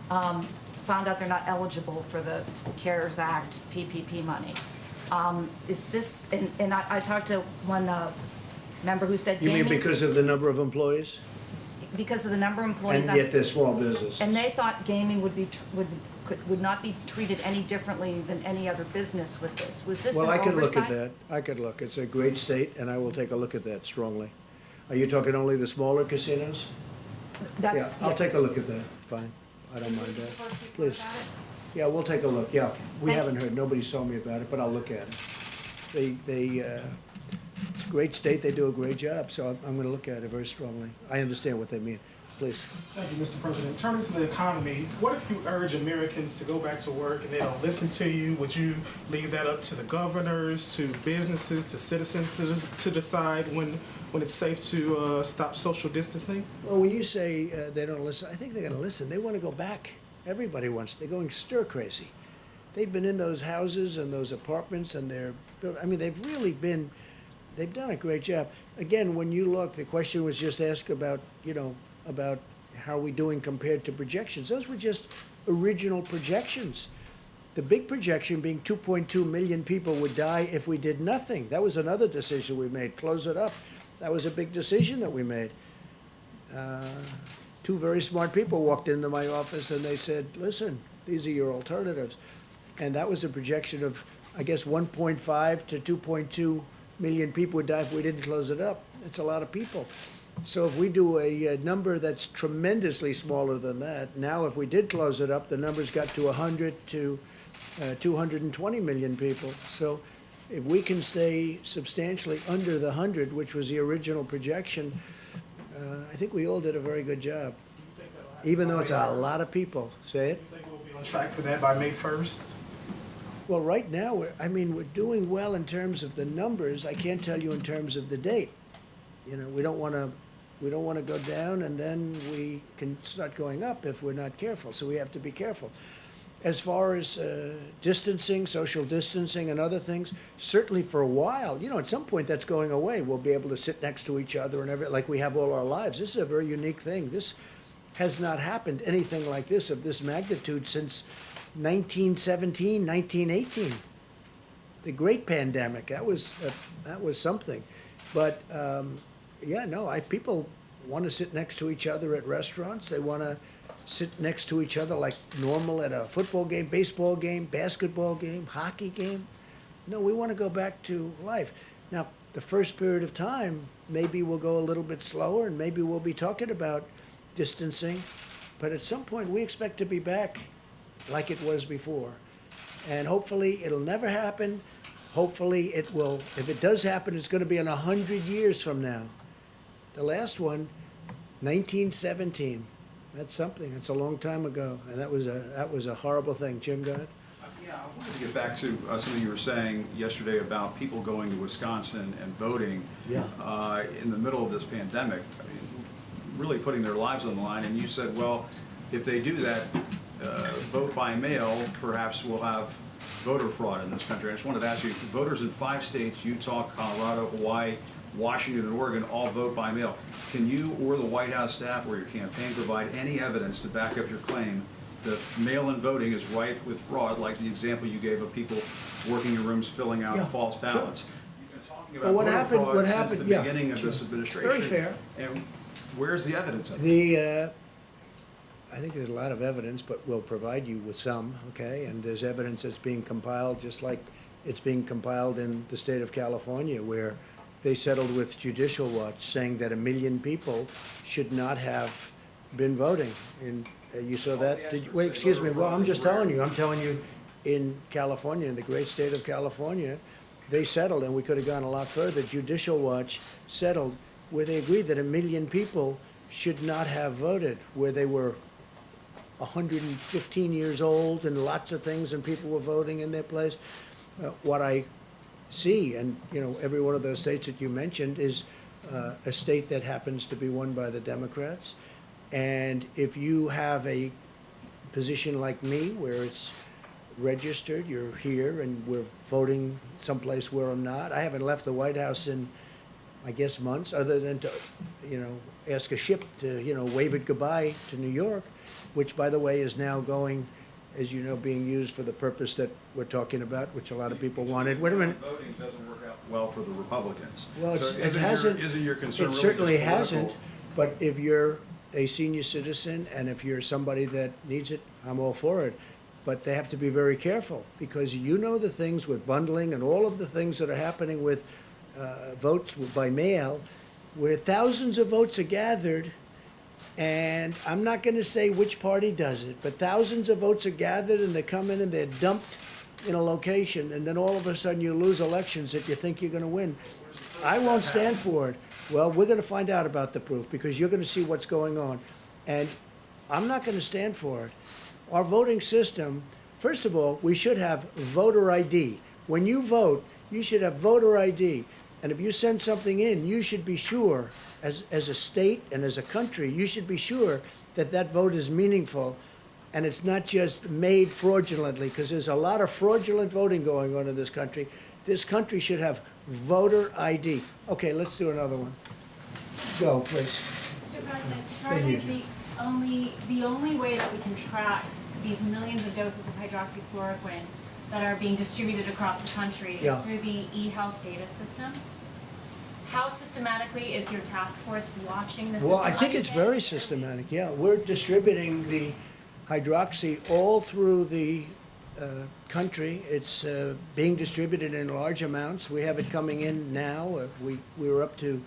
found out they're not eligible for the CARES Act PPP money. Is this, and I talked to one member who said You gaming. mean because of the number of employees? Because of the number of employees. And yet they're small businesses. And they thought gaming would not be treated any differently than any other business with this. Was this an Well, I could oversight? look at that. I could look. It's a great state, and I will take a look at that strongly. Are you talking only the smaller casinos? Yeah, I'll take a look at that. Fine. I don't mind that. Please. Yeah, we'll take a look. Yeah, we haven't heard. Nobody's told me about it, but I'll look at it. It's a great state. They do a great job, so I'm going to look at it very strongly. I understand what they mean. Please. Thank you, Mr. President. Turning to the economy, what if you urge Americans to go back to work and they don't listen to you? Would you leave that up to the governors, to businesses, to citizens to decide when it's safe to stop social distancing? Well, when you say they don't listen, I think they're going to listen. They want to go back. Everybody wants. They're going stir crazy. They've been in those houses and those apartments, and they've really been. They've done a great job. Again, when you look, the question was just asked about, about how are we doing compared to projections. Those were just original projections. The big projection being 2.2 million people would die if we did nothing. That was another decision we made. Close it up. That was a big decision that we made. Two very smart people walked into my office and they said, listen, these are your alternatives. And that was a projection of, I guess, 1.5 to 2.2 million people would die if we didn't close it up. It's a lot of people. So if we do a number that's tremendously smaller than that, now if we did close it up, the numbers got to 100 to 220 million people. So if we can stay substantially under the 100, which was the original projection, I think we all did a very good job. Even though it's a lot of people. Say it? Do you think we'll be on track for that by May 1st? Well, right now, we're doing well in terms of the numbers. I can't tell you in terms of the date. We don't want to go down, and then we can start going up if we're not careful. So we have to be careful. As far as distancing, social distancing, and other things, certainly for a while, at some point that's going away. We'll be able to sit next to each other and like we have all our lives. This is a very unique thing. This has not happened anything like this of this magnitude since 1917, 1918. The great pandemic. That was something. But people want to sit next to each other at restaurants. They want to sit next to each other like normal at a football game, baseball game, basketball game, hockey game. No, we want to go back to life. Now, the first period of time, maybe we'll go a little bit slower, and maybe we'll be talking about distancing. But at some point, we expect to be back like it was before. And hopefully, it'll never happen. Hopefully, it will. If it does happen, it's going to be in 100 years from now. The last one, 1917. That's something. That's a long time ago, and that was a horrible thing. Jim, go ahead. Yeah, Yeah, I wanted to get back to something you were saying yesterday about people going to Wisconsin and voting in the middle of this pandemic, I mean, really putting their lives on the line. And you said, well, if they do that, vote by mail, perhaps we'll have voter fraud in this country. I just wanted to ask you, voters in 5 states, Utah, Colorado, Hawaii, Washington, and Oregon, all vote by mail. Can you or the White House staff or your campaign provide any evidence to back up your claim that mail-in voting is rife with fraud, like the example you gave of people working in rooms filling out false ballots? You've been talking about voter fraud since the beginning of this administration. Very fair. And where's the evidence of it? I think there's a lot of evidence, but we'll provide you with some, okay? And there's evidence that's being compiled, just like it's being compiled in the state of California, where they settled with Judicial Watch, saying that 1 million people should not have been voting. And you saw that? Did you, wait, excuse me. Well, I'm just telling you. I'm telling you, in California, in the great state of California, they settled, and we could have gone a lot further. Judicial Watch settled where they agreed that 1 million people should not have voted, where they were 115 years old and lots of things, and people were voting in their place. What I see, and you know, every one of those states that you mentioned is a state that happens to be won by the Democrats. And if you have a position like me, where it's registered, you're here, and we're voting someplace where I'm not. I haven't left the White House in, I guess, months, other than to, you know, ask a ship to, you know, wave it goodbye to New York, which, by the way, is now going, as you know, being used for the purpose that we're talking about, which a lot of people wanted. Wait a minute. Voting doesn't work out well for the Republicans. Well, so it hasn't. Isn't your concern it really certainly just political? hasn't. But if you're a senior citizen and if you're somebody that needs it, I'm all for it. But they have to be very careful, because you know the things with bundling and all of the things that are happening with votes by mail, where thousands of votes are gathered. And I'm not going to say which party does it, but thousands of votes are gathered, and they come in and they're dumped in a location, and then all of a sudden you lose elections that you think you're going to win. I won't stand for it. Well, we're going to find out about the proof, because you're going to see what's going on. And I'm not going to stand for it. Our voting system, first of all, we should have voter ID. When you vote, you should have voter ID. And if you send something in, you should be sure, as a state and as a country, you should be sure that that vote is meaningful and it's not just made fraudulently, because there's a lot of fraudulent voting going on in this country. This country should have voter ID. Okay, let's do another one. Go, please. Mr. President, currently the only way that we can track these millions of doses of hydroxychloroquine that are being distributed across the country is through the eHealth data system. How systematically is your task force watching the system? Well, I think it's very systematic, yeah. We're distributing the hydroxy all through the country. It's being distributed in large amounts. We have it coming in now. We were up to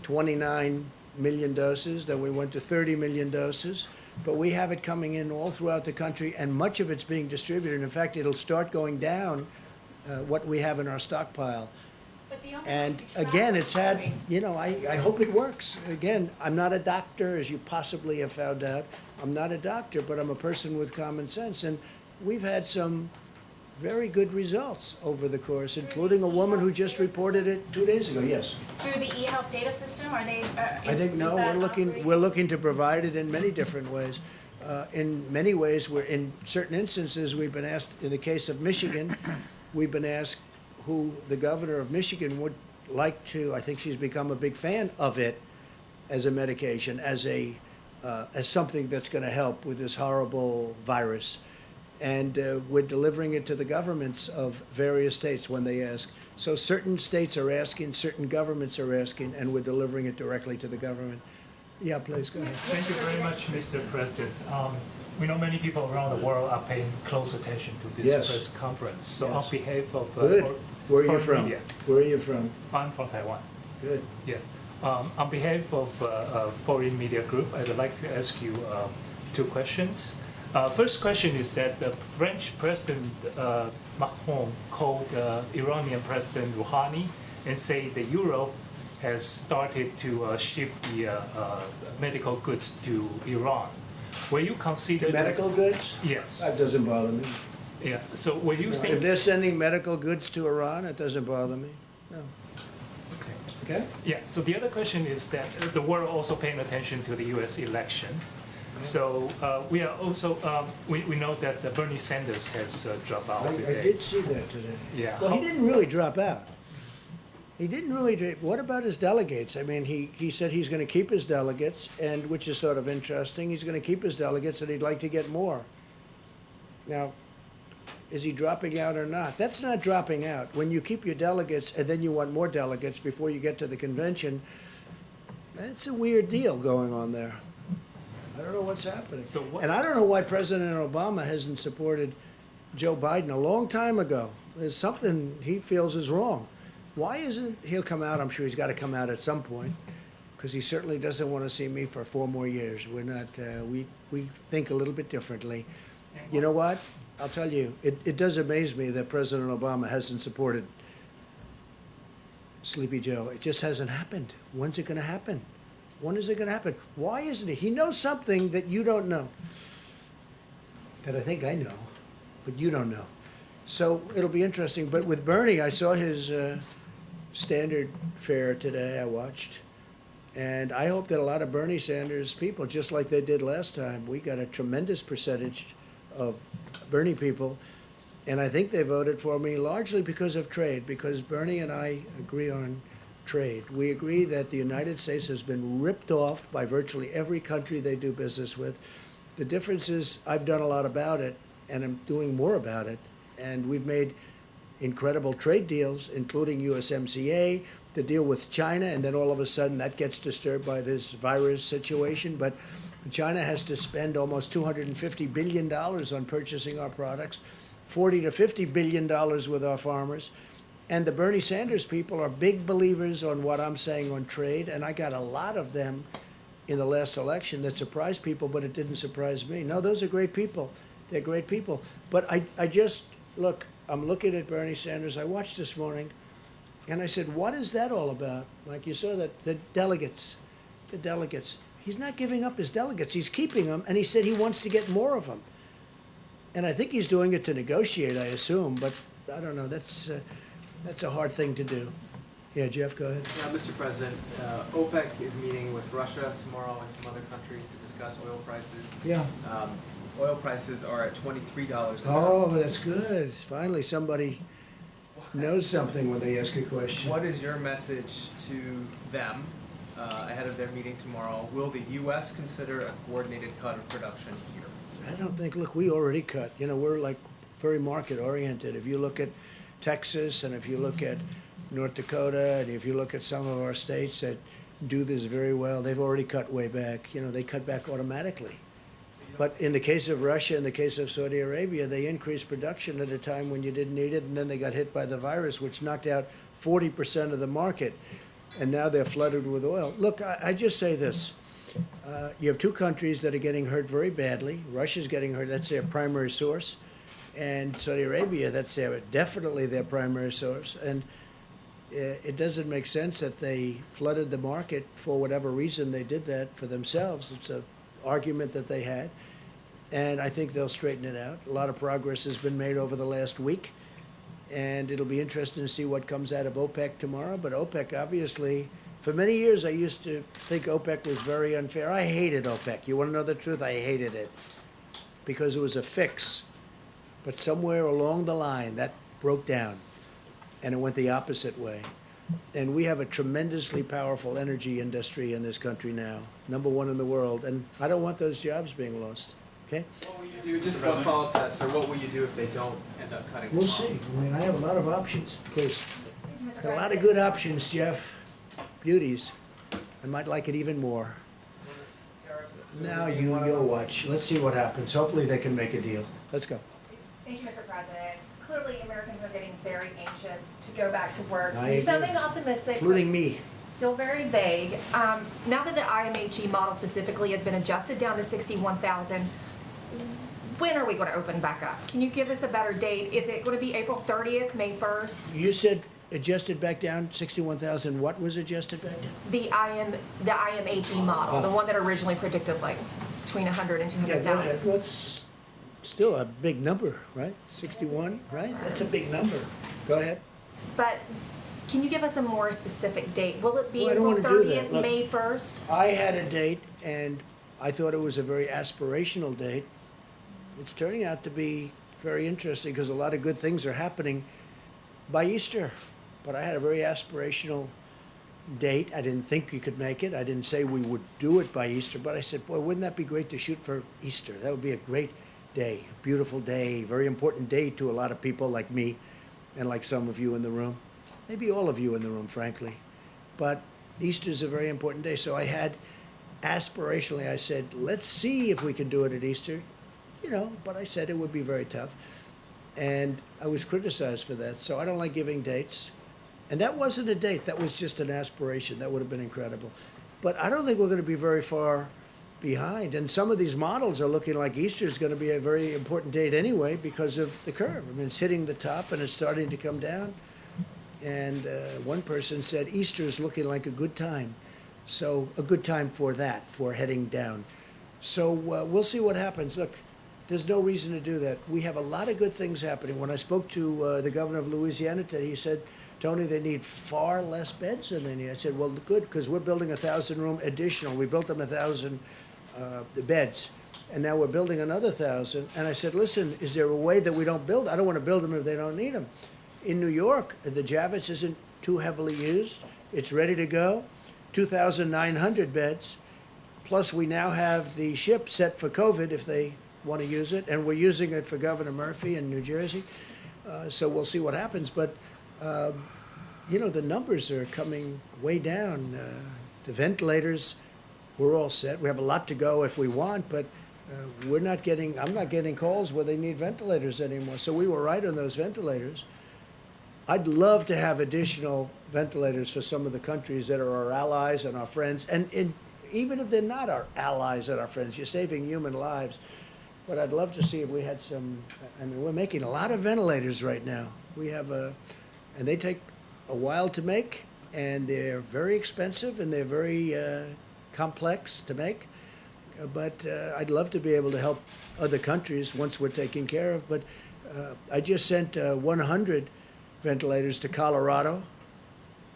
29 million doses, then we went to 30 million doses. But we have it coming in all throughout the country, and much of it's being distributed. In fact, it'll start going down what we have in our stockpile. And again, it's had, you know, I hope it works. Again, I'm not a doctor, as you possibly have found out. I'm not a doctor, but I'm a person with common sense. And we've had some very good results over the course, including a woman who just reported it 2 days ago. Yes. Through the eHealth data system, are they? I think no. We're looking to provide it in many different ways. In many ways, in certain instances, we've been asked. In the case of Michigan, we've been asked who the governor of Michigan would like to. I think she's become a big fan of it as a medication, as something that's going to help with this horrible virus. And we're delivering it to the governments of various states when they ask. So certain states are asking, certain governments are asking, and we're delivering it directly to the government. Yeah, please, go ahead. Thank you very much, Mr. President. We know many people around the world are paying close attention to this press conference. So on behalf of Where are you from? Media, Where are you from? I'm from Taiwan. Good. Yes. On behalf of Foreign Media Group, I'd like to ask you 2 questions. First question is that the French President Macron called Iranian President Rouhani and said that Europe has started to ship the medical goods to Iran. Will you consider medical goods? Yes. That doesn't bother me. Yeah, so were you If thinking? they're sending medical goods to Iran, it doesn't bother me. No. Okay? Yeah, so the other question is that the world also paying attention to the US election. So we are also, we know that Bernie Sanders has dropped out I today. did see that today. Yeah. Well, he didn't really drop out. He didn't really. What about his delegates? I mean, he said he's going to keep his delegates, and which is sort of interesting. He's going to keep his delegates, and he'd like to get more. Now, is he dropping out or not? That's not dropping out. When you keep your delegates, and then you want more delegates before you get to the convention, that's a weird deal going on there. I don't know what's happening. So and I don't know why President Obama hasn't supported Joe Biden a long time ago. There's something he feels is wrong. Why isn't he'll come out? I'm sure he's got to come out at some point, because he certainly doesn't want to see me for 4 more years. We're not. We think a little bit differently. You know what? I'll tell you. It does amaze me that President Obama hasn't supported Sleepy Joe. It just hasn't happened. When's it going to happen? When is it going to happen? Why isn't it? He knows something that you don't know. That I think I know, but you don't know. So it'll be interesting. But with Bernie, I saw his standard fare today. I watched. And I hope that a lot of Bernie Sanders people, just like they did last time, we got a tremendous percentage of Bernie people. And I think they voted for me largely because of trade, because Bernie and I agree on trade. We agree that the United States has been ripped off by virtually every country they do business with. The difference is I've done a lot about it, and I'm doing more about it. And we've made incredible trade deals, including USMCA, the deal with China, and then all of a sudden that gets disturbed by this virus situation. But China has to spend almost $250 billion on purchasing our products, $40 to $50 billion with our farmers. And the Bernie Sanders people are big believers on what I'm saying on trade, and I got a lot of them in the last election that surprised people, but it didn't surprise me. No, those are great people. They're great people. But I just, look, I'm looking at Bernie Sanders. I watched this morning, and I said, what is that all about? Like you saw that, the delegates. He's not giving up his delegates. He's keeping them, and he said he wants to get more of them. And I think he's doing it to negotiate, I assume, but I don't know. That's a hard thing to do. Yeah, Jeff, go ahead. Yeah, Mr. President, OPEC is meeting with Russia tomorrow and some other countries to discuss oil prices. Yeah. Oil prices are at $23 a barrel. Oh, that's good. Finally, somebody knows something when they ask a question. What is your message to them ahead of their meeting tomorrow? Will the U.S. consider a coordinated cut of production here? I don't think, look, we already cut. You know, we're like very market oriented. If you look at Texas, and if you look at North Dakota, and if you look at some of our states that do this very well, they've already cut way back. You know, they cut back automatically. But in the case of Russia, in the case of Saudi Arabia, they increased production at a time when you didn't need it, and then they got hit by the virus, which knocked out 40% of the market. And now they're flooded with oil. Look, I just say this. You have 2 countries that are getting hurt very badly. Russia's getting hurt. That's their primary source. And Saudi Arabia, that's definitely their primary source. And it doesn't make sense that they flooded the market for whatever reason they did that for themselves. It's an argument that they had. And I think they'll straighten it out. A lot of progress has been made over the last week. And it'll be interesting to see what comes out of OPEC tomorrow. But OPEC, obviously, for many years I used to think OPEC was very unfair. I hated OPEC. You want to know the truth? I hated it because it was a fix. But somewhere along the line, that broke down, and it went the opposite way. And we have a tremendously powerful energy industry in this country now, #1 in the world, and I don't want those jobs being lost, okay? What will you do, just one follow-up to that, sir, what will you do if they don't end up cutting We'll tomorrow? see. I mean, I have a lot of options, please. Got a lot of good options, Jeff. Beauties. I might like it even more. Now you'll watch. Let's see what happens. Hopefully they can make a deal. Let's go. Thank you, Mr. President. Clearly, Americans are getting very anxious to go back to work. I There's agree. something optimistic, Including but me. still very vague. Now that the IMHE model specifically has been adjusted down to 61,000, when are we going to open back up? Can you give us a better date? Is it going to be April 30th, May 1st? You said adjusted back down 61,000. What was adjusted back down? The IMHE model, the one that originally predicted like between 100 and Yeah, go 200,000. ahead. Let's still a big number, right? 61, right? That's a big number. Go ahead. But can you give us a more specific date? Will it be Well, I don't April wanna do that. 30th, Look, May 1st? I had a date, and I thought it was a very aspirational date. It's turning out to be very interesting because a lot of good things are happening by Easter. But I had a very aspirational date. I didn't think you could make it. I didn't say we would do it by Easter, but I said, boy, wouldn't that be great to shoot for Easter? That would be a great day, beautiful day, very important day to a lot of people like me and like some of you in the room. Maybe all of you in the room, frankly. But Easter is a very important day. So I had, aspirationally, I said, let's see if we can do it at Easter. You know, but I said it would be very tough. And I was criticized for that. So I don't like giving dates. And that wasn't a date. That was just an aspiration. That would have been incredible. But I don't think we're going to be very far behind. And some of these models are looking like Easter is going to be a very important date anyway because of the curve. I mean, it's hitting the top and it's starting to come down. And one person said Easter is looking like a good time. So a good time for that, for heading down. So we'll see what happens. Look, there's no reason to do that. We have a lot of good things happening. When I spoke to the governor of Louisiana today, he said, Tony, they need far less beds than they need. I said, well, good, because we're building 1,000-room additional. We built them 1,000 beds, and now we're building another 1,000. And I said, listen, is there a way that we don't build? I don't want to build them if they don't need them. In New York, the Javits isn't too heavily used. It's ready to go. 2,900 beds. Plus, we now have the ship set for COVID if they want to use it, and we're using it for Governor Murphy in New Jersey. So we'll see what happens. But you know, the numbers are coming way down. The ventilators, we're all set. We have a lot to go if we want, but I'm not getting calls where they need ventilators anymore. So we were right on those ventilators. I'd love to have additional ventilators for some of the countries that are our allies and our friends. And even if they're not our allies and our friends, you're saving human lives. But I'd love to see if we had some, I mean, we're making a lot of ventilators right now. We have and they take a while to make, and they're very expensive, and they're very complex to make. But I'd love to be able to help other countries once we're taken care of. But I just sent 100 ventilators to Colorado,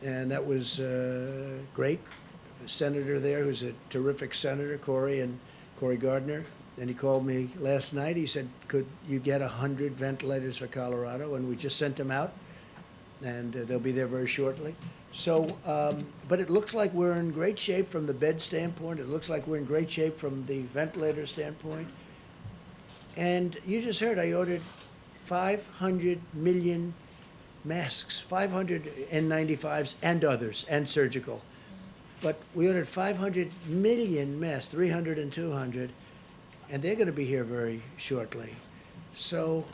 and that was great. A senator there who's a terrific senator, Cory Gardner, and he called me last night. He said, could you get 100 ventilators for Colorado? And we just sent them out, and they'll be there very shortly. So, but it looks like we're in great shape from the bed standpoint. It looks like we're in great shape from the ventilator standpoint. And you just heard I ordered 500 million masks, 500 N95s and others, and surgical. But we ordered 500 million masks, 300 and 200, and they're going to be here very shortly. So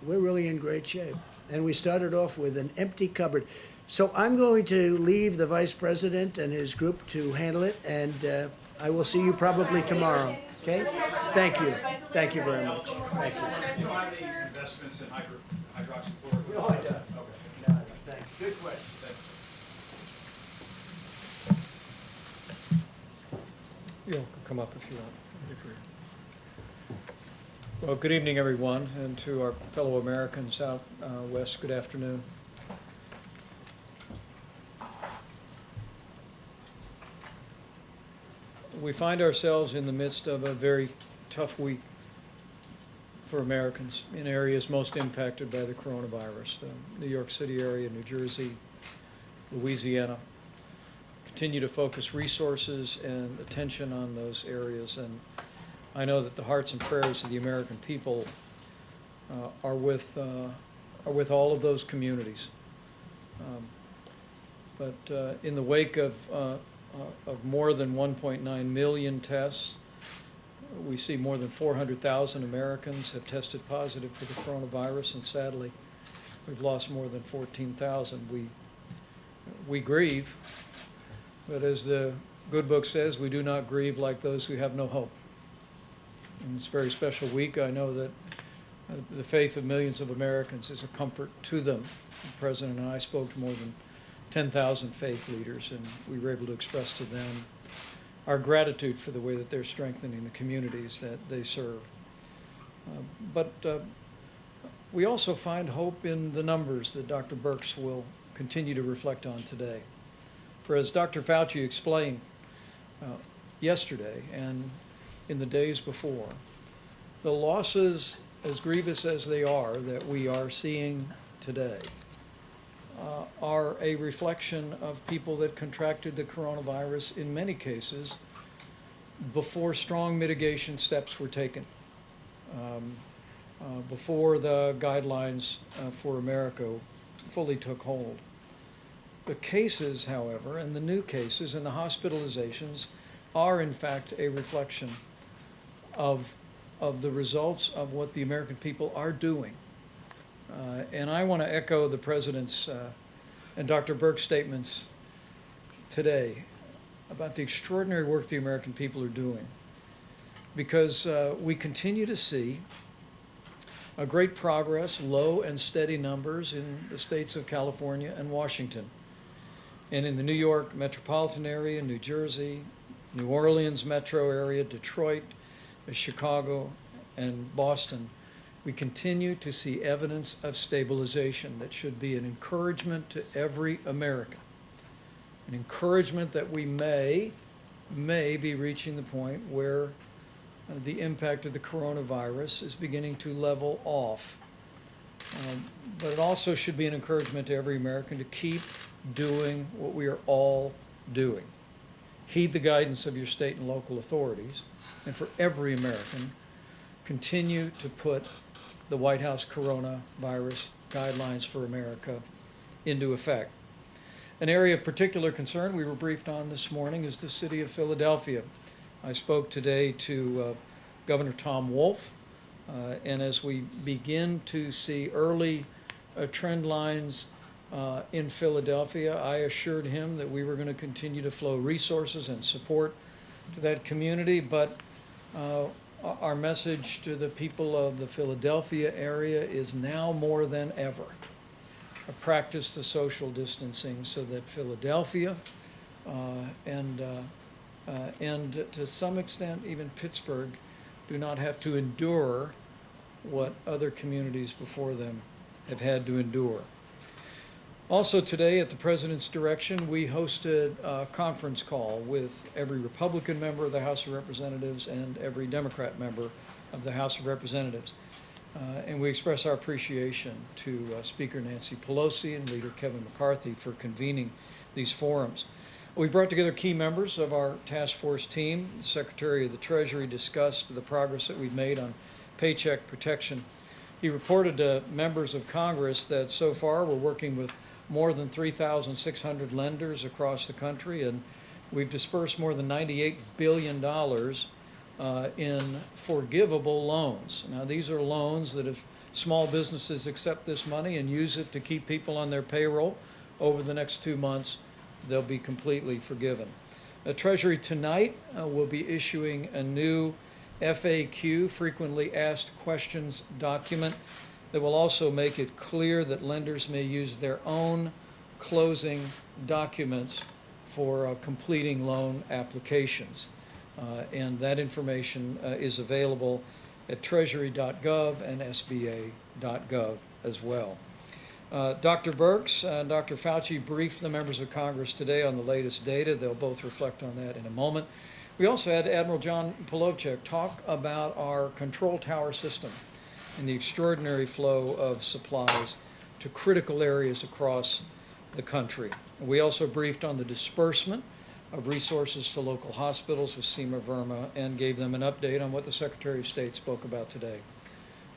we're really in great shape. And we started off with an empty cupboard. So I'm going to leave the Vice President and his group to handle it, and I will see you probably tomorrow. Okay? Thank you. Thank you very much. Thank you. Do you have any investments in hydroxychloroquine? No, I don't. Okay. No, thank you. Good question. You can come up if you want. Well, good evening, everyone, and to our fellow Americans out west, good afternoon. We find ourselves in the midst of a very tough week for Americans in areas most impacted by the coronavirus. The New York City area, New Jersey, Louisiana. Continue to focus resources and attention on those areas, and I know that the hearts and prayers of the American people are with all of those communities. But in the wake of more than 1.9 million tests, we see more than 400,000 Americans have tested positive for the coronavirus, and sadly, we've lost more than 14,000. We grieve, but as the good book says, we do not grieve like those who have no hope. In this very special week, I know that the faith of millions of Americans is a comfort to them. The President and I spoke to more than 10,000 faith leaders, and we were able to express to them our gratitude for the way that they're strengthening the communities that they serve. But we also find hope in the numbers that Dr. Birx will continue to reflect on today. For as Dr. Fauci explained yesterday and in the days before, the losses, as grievous as they are, that we are seeing today are a reflection of people that contracted the coronavirus in many cases before strong mitigation steps were taken, before the guidelines for America fully took hold. The cases, however, and the new cases and the hospitalizations are in fact a reflection of the results of what the American people are doing. And I want to echo the President's and Dr. Birx's statements today about the extraordinary work the American people are doing, because we continue to see a great progress, low and steady numbers in the states of California and Washington. And in the New York metropolitan area, New Jersey, New Orleans metro area, Detroit, Chicago, and Boston, we continue to see evidence of stabilization that should be an encouragement to every American. An encouragement that we may be reaching the point where the impact of the coronavirus is beginning to level off. But it also should be an encouragement to every American to keep doing what we are all doing. Heed the guidance of your state and local authorities, and for every American, continue to put the White House coronavirus guidelines for America into effect. An area of particular concern we were briefed on this morning is the city of Philadelphia. I spoke today to Governor Tom Wolf, and as we begin to see early trend lines in Philadelphia, I assured him that we were going to continue to flow resources and support to that community, but our message to the people of the Philadelphia area is now more than ever practice the social distancing so that Philadelphia and to some extent even Pittsburgh do not have to endure what other communities before them have had to endure. Also today, at the President's direction, we hosted a conference call with every Republican member of the House of Representatives and every Democrat member of the House of Representatives. And we express our appreciation to Speaker Nancy Pelosi and Leader Kevin McCarthy for convening these forums. We brought together key members of our task force team. The Secretary of the Treasury discussed the progress that we've made on paycheck protection. He reported to members of Congress that so far we're working with more than 3,600 lenders across the country, and we've dispersed more than $98 billion in forgivable loans. Now, these are loans that if small businesses accept this money and use it to keep people on their payroll over the next 2 months, they'll be completely forgiven. The Treasury tonight will be issuing a new FAQ, Frequently Asked Questions document, that will also make it clear that lenders may use their own closing documents for completing loan applications. And that information is available at treasury.gov and sba.gov as well. Dr. Birx and Dr. Fauci briefed the members of Congress today on the latest data. They'll both reflect on that in a moment. We also had Admiral John Polovchek talk about our control tower system and the extraordinary flow of supplies to critical areas across the country. We also briefed on the disbursement of resources to local hospitals with Seema Verma and gave them an update on what the Secretary of State spoke about today.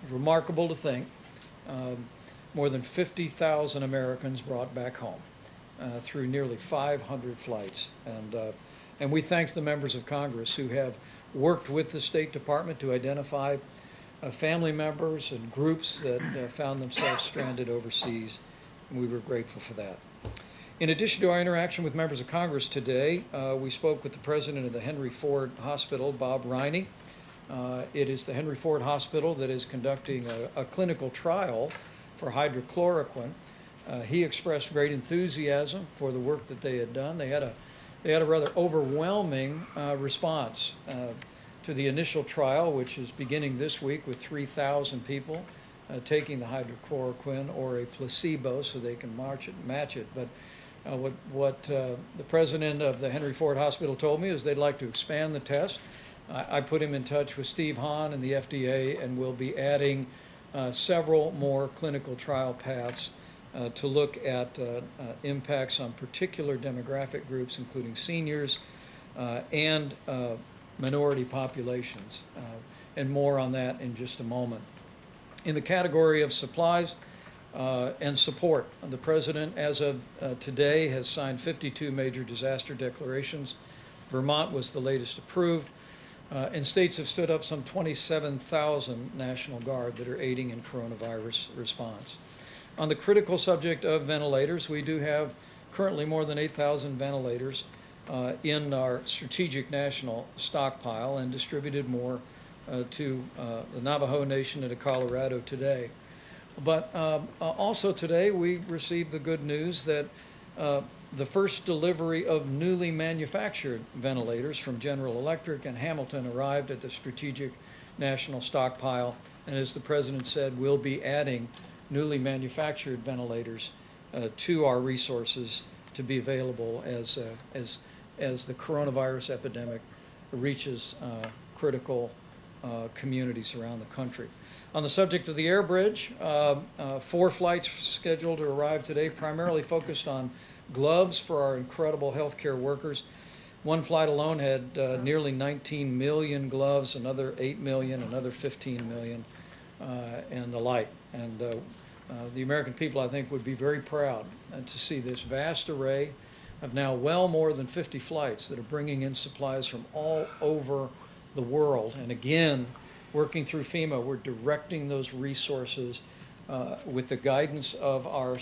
It's remarkable to think more than 50,000 Americans brought back home through nearly 500 flights. And we thank the members of Congress who have worked with the State Department to identify family members and groups that found themselves stranded overseas, and we were grateful for that. In addition to our interaction with members of Congress today, we spoke with the president of the Henry Ford Hospital, Bob Riney. It is the Henry Ford Hospital that is conducting a clinical trial for hydrochloroquine. He expressed great enthusiasm for the work that they had done. They had a rather overwhelming response. to the initial trial, which is beginning this week with 3,000 people taking the hydrochloroquine or a placebo so they can match it. But what the president of the Henry Ford Hospital told me is they'd like to expand the test. I put him in touch with Steve Hahn and the FDA, and we'll be adding several more clinical trial paths to look at impacts on particular demographic groups, including seniors and minority populations, and more on that in just a moment. In the category of supplies and support, the President, as of today, has signed 52 major disaster declarations. Vermont was the latest approved, and states have stood up some 27,000 National Guard that are aiding in coronavirus response. On the critical subject of ventilators, we do have currently more than 8,000 ventilators in our strategic national stockpile, and distributed more to the Navajo Nation and to Colorado today. But also today we received the good news that the first delivery of newly manufactured ventilators from General Electric and Hamilton arrived at the strategic national stockpile, and as the President said, we'll be adding newly manufactured ventilators to our resources to be available as the coronavirus epidemic reaches critical communities around the country. On the subject of the air bridge, 4 flights scheduled to arrive today, primarily focused on gloves for our incredible healthcare workers. One flight alone had nearly 19 million gloves, another 8 million, another 15 million, and the like. And the American people, I think, would be very proud to see this vast array of now well more than 50 flights that are bringing in supplies from all over the world. And again, working through FEMA, we're directing those resources with the guidance of our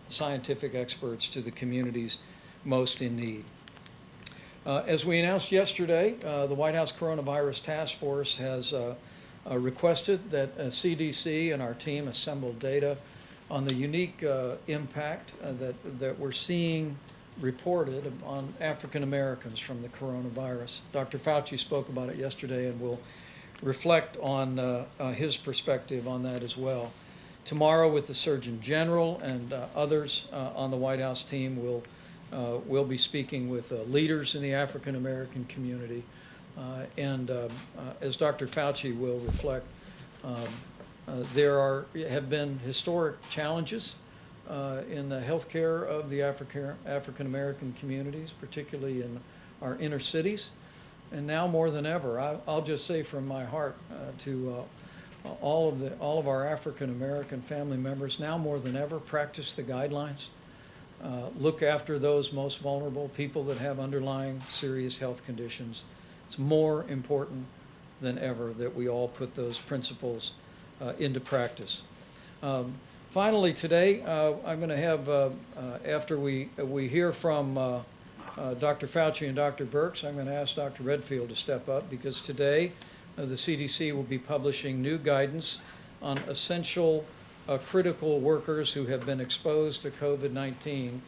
scientific experts to the communities most in need. As we announced yesterday, the White House Coronavirus Task Force has requested that CDC and our team assemble data on the unique impact that we're seeing reported on African Americans from the coronavirus. Dr. Fauci spoke about it yesterday, and will reflect on his perspective on that as well. Tomorrow, with the Surgeon General and others on the White House team, we'll be speaking with leaders in the African American community, and as Dr. Fauci will reflect, there have been historic challenges in the healthcare of the African American communities, particularly in our inner cities. And now more than ever, I'll just say from my heart to all of our African American family members, now more than ever, practice the guidelines. Look after those most vulnerable, people that have underlying serious health conditions. It's more important than ever that we all put those principles into practice. Finally today, I'm going to have, after we hear from Dr. Fauci and Dr. Birx, I'm going to ask Dr. Redfield to step up, because today the CDC will be publishing new guidance on essential critical workers who have been exposed to COVID-19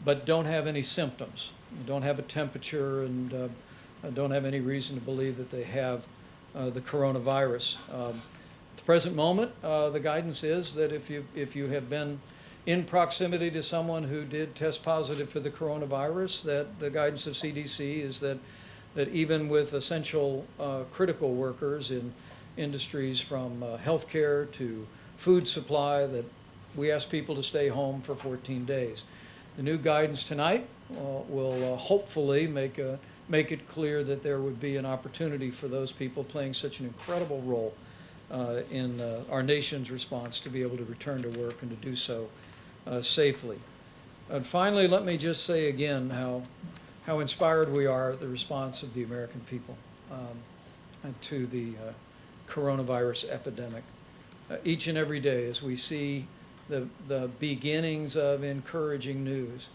but don't have any symptoms, don't have a temperature, and don't have any reason to believe that they have the coronavirus. At the present moment, the guidance is that if you have been in proximity to someone who did test positive for the coronavirus, that the guidance of CDC is that even with essential critical workers in industries from healthcare to food supply, that we ask people to stay home for 14 days. The new guidance tonight will hopefully make it clear that there would be an opportunity for those people playing such an incredible role in our nation's response to be able to return to work and to do so safely. And finally, let me just say again how inspired we are at the response of the American people to the coronavirus epidemic. Each and every day, as we see the beginnings of encouraging news,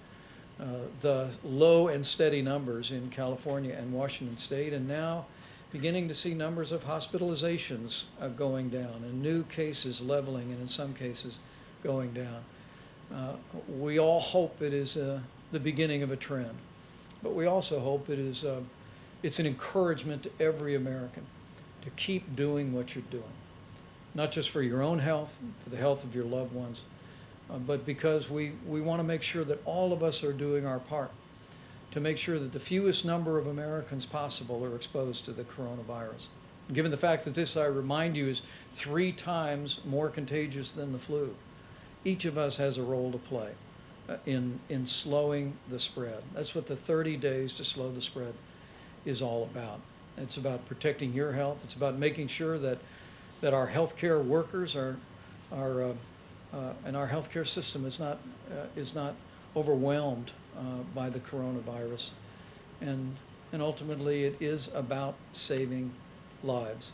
the low and steady numbers in California and Washington State, and now beginning to see numbers of hospitalizations going down and new cases leveling, and in some cases going down. We all hope it is the beginning of a trend, but we also hope it is it's an encouragement to every American to keep doing what you're doing, not just for your own health, for the health of your loved ones, but because we want to make sure that all of us are doing our part to make sure that the fewest number of Americans possible are exposed to the coronavirus. Given the fact that this, I remind you, is 3 times more contagious than the flu, each of us has a role to play in slowing the spread. That's what the 30 days to slow the spread is all about. It's about protecting your health. It's about making sure that our healthcare workers and our healthcare system is not overwhelmed by the coronavirus, and ultimately it is about saving lives.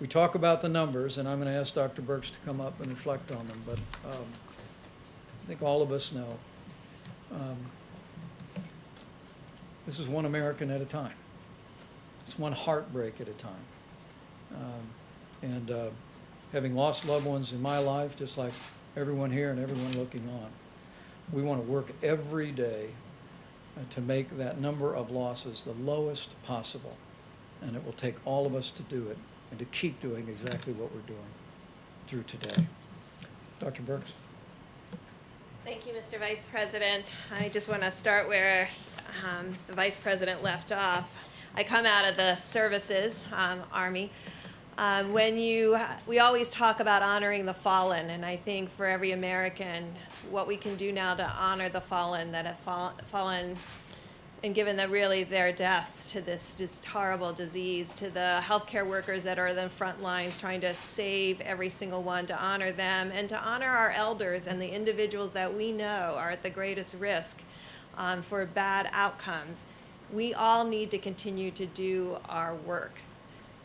We talk about the numbers, and I'm going to ask Dr. Birx to come up and reflect on them, but I think all of us know this is one American at a time. It's one heartbreak at a time. Having lost loved ones in my life, just like everyone here and everyone looking on, we want to work every day to make that number of losses the lowest possible. And it will take all of us to do it and to keep doing exactly what we're doing through today. Dr. Birx. Thank you, Mr. Vice President. I just want to start where the Vice President left off. I come out of the services, Army. We always talk about honoring the fallen, and I think for every American, what we can do now to honor the fallen that have fallen and given their deaths to this horrible disease, to the healthcare workers that are in the front lines trying to save every single one, to honor them, and to honor our elders and the individuals that we know are at the greatest risk for bad outcomes. We all need to continue to do our work.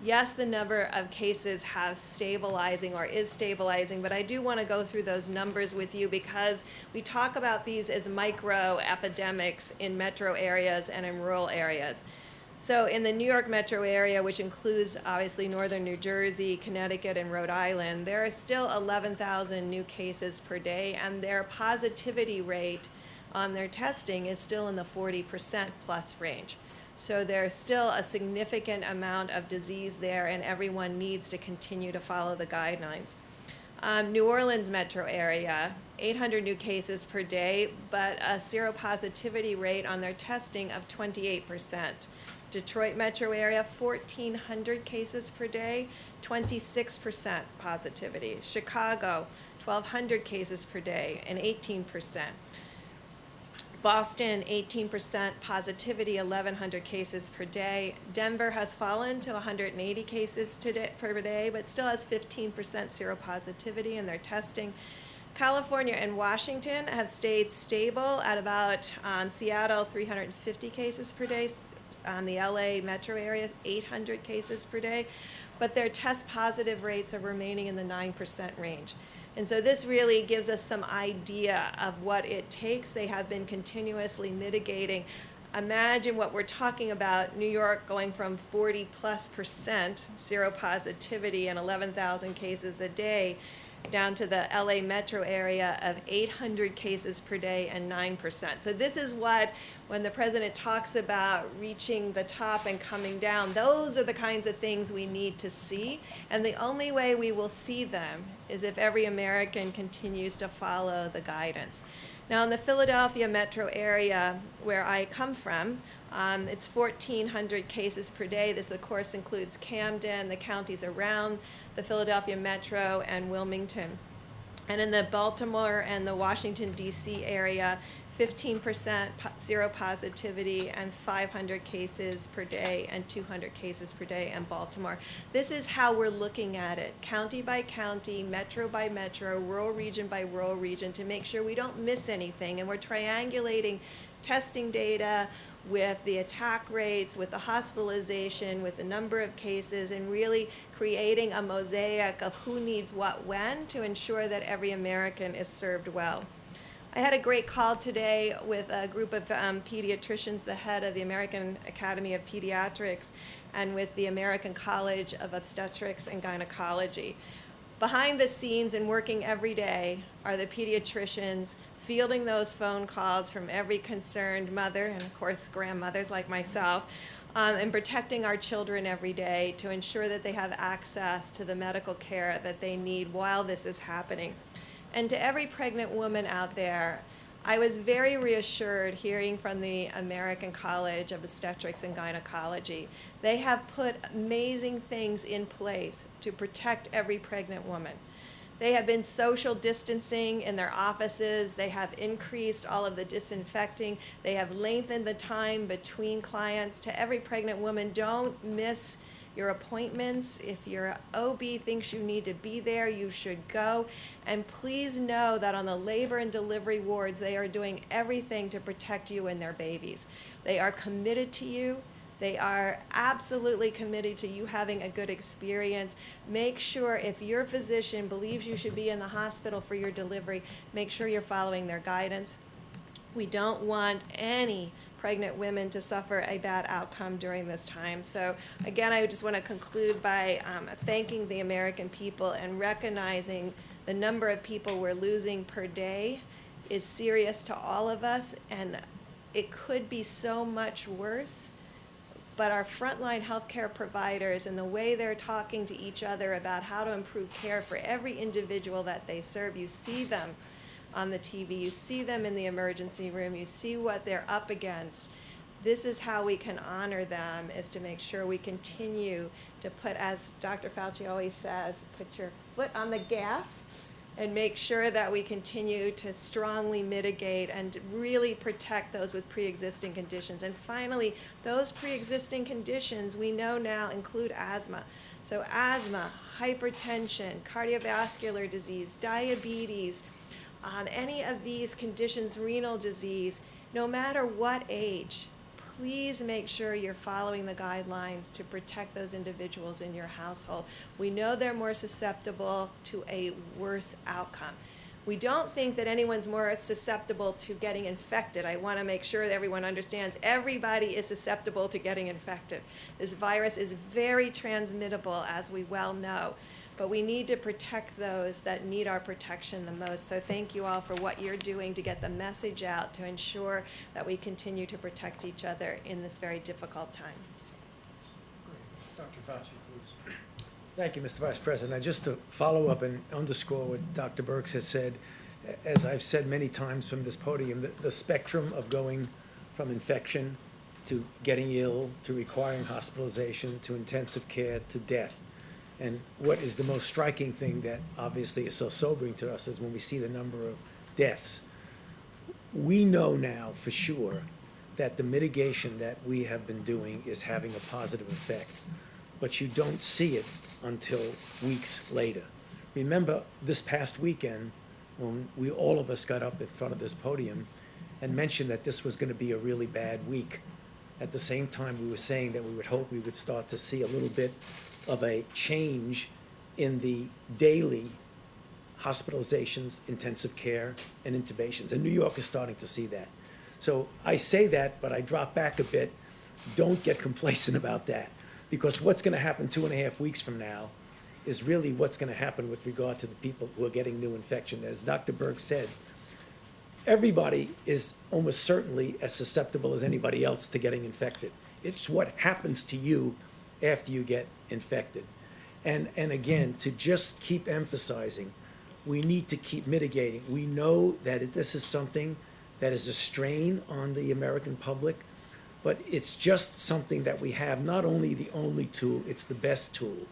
Yes, the number of cases have stabilizing or is stabilizing, but I do want to go through those numbers with you because we talk about these as micro epidemics in metro areas and in rural areas. So in the New York metro area, which includes obviously northern New Jersey, Connecticut, and Rhode Island, there are still 11,000 new cases per day, and their positivity rate on their testing is still in the 40% plus range. So there's still a significant amount of disease there, and everyone needs to continue to follow the guidelines. New Orleans metro area, 800 new cases per day, but a seropositivity rate on their testing of 28%. Detroit metro area, 1,400 cases per day, 26% positivity. Chicago, 1,200 cases per day, and 18%. Boston, 18% positivity, 1,100 cases per day. Denver has fallen to 180 cases per day, but still has 15% seropositivity in their testing. California and Washington have stayed stable at about Seattle, 350 cases per day. The LA metro area, 800 cases per day. But their test positive rates are remaining in the 9% range. And so this really gives us some idea of what it takes. They have been continuously mitigating. Imagine what we're talking about, New York going from 40+% seropositivity and 11,000 cases a day down to the LA metro area of 800 cases per day and 9%. So this is what, when the president talks about reaching the top and coming down, those are the kinds of things we need to see. And the only way we will see them is if every American continues to follow the guidance. Now in the Philadelphia metro area where I come from, it's 1,400 cases per day. This, of course, includes Camden, the counties around the Philadelphia metro, and Wilmington. And in the Baltimore and the Washington, D.C. area, 15% seropositivity and 500 cases per day and 200 cases per day in Baltimore. This is how we're looking at it, county by county, metro by metro, rural region by rural region, to make sure we don't miss anything. And we're triangulating testing data with the attack rates, with the hospitalization, with the number of cases, and really creating a mosaic of who needs what when to ensure that every American is served well. I had a great call today with a group of pediatricians, the head of the American Academy of Pediatrics, and with the American College of Obstetrics and Gynecology. Behind the scenes and working every day are the pediatricians fielding those phone calls from every concerned mother, and of course grandmothers like myself, and protecting our children every day to ensure that they have access to the medical care that they need while this is happening. And to every pregnant woman out there, I was very reassured hearing from the American College of Obstetrics and Gynecology. They have put amazing things in place to protect every pregnant woman. They have been social distancing in their offices. They have increased all of the disinfecting. They have lengthened the time between clients. To every pregnant woman, don't miss your appointments. If your OB thinks you need to be there, you should go. And please know that on the labor and delivery wards, they are doing everything to protect you and their babies. They are committed to you. They are absolutely committed to you having a good experience. Make sure if your physician believes you should be in the hospital for your delivery, make sure you're following their guidance. We don't want any pregnant women to suffer a bad outcome during this time. So again, I just want to conclude by thanking the American people and recognizing the number of people we're losing per day is serious to all of us, and it could be so much worse. But our frontline healthcare providers and the way they're talking to each other about how to improve care for every individual that they serve, you see them on the TV, you see them in the emergency room, you see what they're up against. This is how we can honor them, is to make sure we continue to put, as Dr. Fauci always says, put your foot on the gas and make sure that we continue to strongly mitigate and really protect those with pre-existing conditions. And finally, those pre-existing conditions we know now include asthma. So asthma, hypertension, cardiovascular disease, diabetes, any of these conditions, renal disease, no matter what age, please make sure you're following the guidelines to protect those individuals in your household. We know they're more susceptible to a worse outcome. We don't think that anyone's more susceptible to getting infected. I want to make sure that everyone understands everybody is susceptible to getting infected. This virus is very transmittable, as we well know. But we need to protect those that need our protection the most. So thank you all for what you're doing to get the message out to ensure that we continue to protect each other in this very difficult time. Dr. Fauci, please. Thank you, Mr. Vice President. Just to follow up and underscore what Dr. Birx has said, as I've said many times from this podium, the spectrum of going from infection to getting ill, to requiring hospitalization, to intensive care, to death. And what is the most striking thing that obviously is so sobering to us is when we see the number of deaths. We know now for sure that the mitigation that we have been doing is having a positive effect, but you don't see it until weeks later. Remember this past weekend when all of us got up in front of this podium and mentioned that this was going to be a really bad week. At the same time, we were saying that we would hope we would start to see a little bit of a change in the daily hospitalizations, intensive care, and intubations. And New York is starting to see that. So I say that, but I drop back a bit. Don't get complacent about that, because what's going to happen 2.5 weeks from now is really what's going to happen with regard to the people who are getting new infection. As Dr. Berg said, everybody is almost certainly as susceptible as anybody else to getting infected. It's what happens to you after you get infected. And again, to just keep emphasizing, we need to keep mitigating. We know that this is something that is a strain on the American public, but it's just something that we have, not only the only tool, it's the best tool.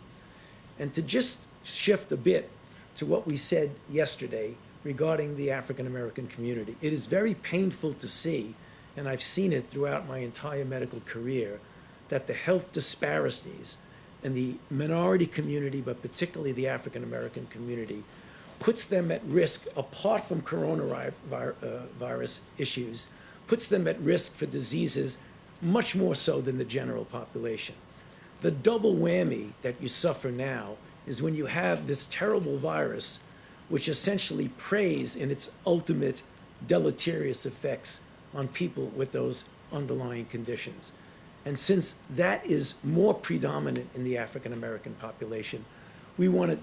And to just shift a bit to what we said yesterday regarding the African American community, it is very painful to see, and I've seen it throughout my entire medical career, that the health disparities in the minority community, but particularly the African American community, puts them at risk, apart from coronavirus issues, puts them at risk for diseases much more so than the general population. The double whammy that you suffer now is when you have this terrible virus, which essentially preys in its ultimate deleterious effects on people with those underlying conditions. And since that is more predominant in the African American population, we want to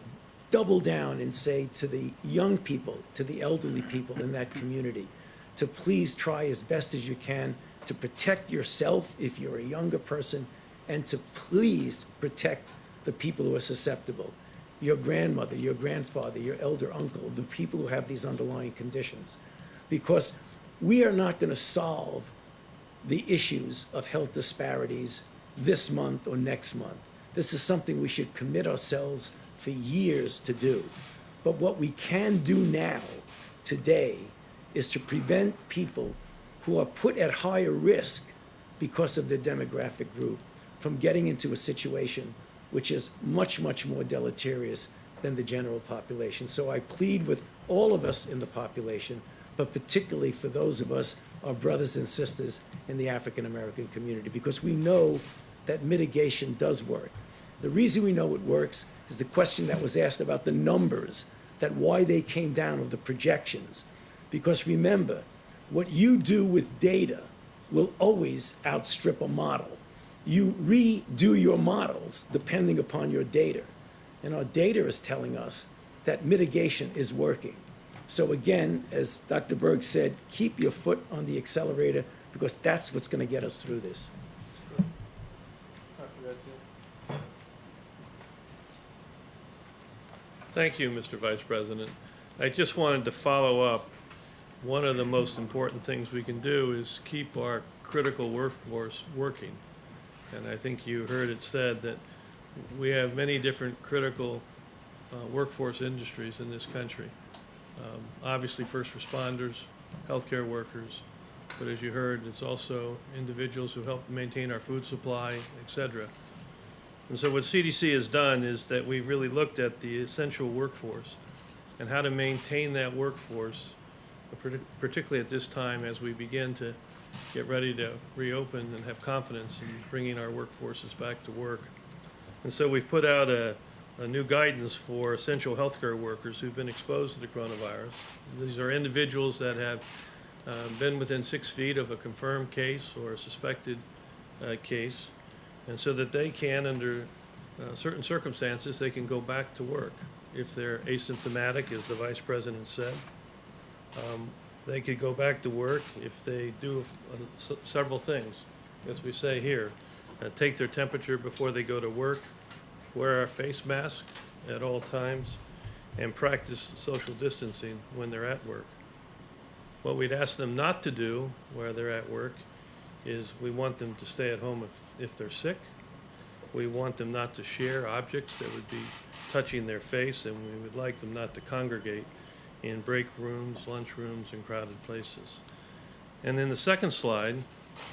double down and say to the young people, to the elderly people in that community, to please try as best as you can to protect yourself if you're a younger person, and to please protect the people who are susceptible. Your grandmother, your grandfather, your elder uncle, the people who have these underlying conditions. Because we are not going to solve the issues of health disparities this month or next month. This is something we should commit ourselves for years to do. But what we can do now, today, is to prevent people who are put at higher risk because of their demographic group from getting into a situation which is much, much more deleterious than the general population. So I plead with all of us in the population, but particularly for those of us, our brothers and sisters in the African American community, because we know that mitigation does work. The reason we know it works is the question that was asked about the numbers, that why they came down, or the projections. Because remember, what you do with data will always outstrip a model. You redo your models depending upon your data. And our data is telling us that mitigation is working. So again, as Dr. Berg said, keep your foot on the accelerator, because that's what's going to get us through this. Thank you, Mr. Vice President. I just wanted to follow up. One of the most important things we can do is keep our critical workforce working. And I think you heard it said that we have many different critical workforce industries in this country. Obviously first responders, healthcare workers, but as you heard, it's also individuals who help maintain our food supply, et cetera. And so what CDC has done is that we've really looked at the essential workforce and how to maintain that workforce, particularly at this time as we begin to get ready to reopen and have confidence in bringing our workforces back to work. And so we've put out a new guidance for essential healthcare workers who've been exposed to the coronavirus. These are individuals that have been within 6 feet of a confirmed case or a suspected case, and so that they can, under certain circumstances, they can go back to work. If they're asymptomatic, as the Vice President said, they could go back to work if they do several things, as we say here. Take their temperature before they go to work, wear a face mask at all times, and practice social distancing when they're at work. What we'd ask them not to do while they're at work is we want them to stay at home if they're sick. We want them not to share objects that would be touching their face, and we would like them not to congregate in break rooms, lunch rooms, and crowded places. And in the second slide,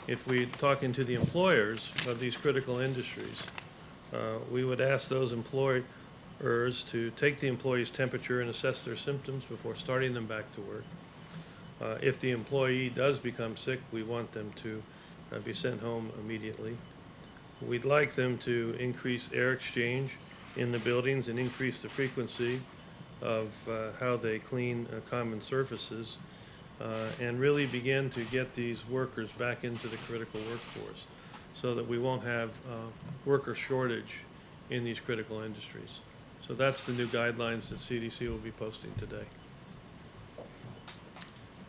if we're talking to the employers of these critical industries, we would ask those employers to take the employee's temperature and assess their symptoms before starting them back to work. If the employee does become sick, we want them to be sent home immediately. We'd like them to increase air exchange in the buildings and increase the frequency of how they clean common surfaces, and really begin to get these workers back into the critical workforce so that we won't have worker shortage in these critical industries. So that's the new guidelines that CDC will be posting today.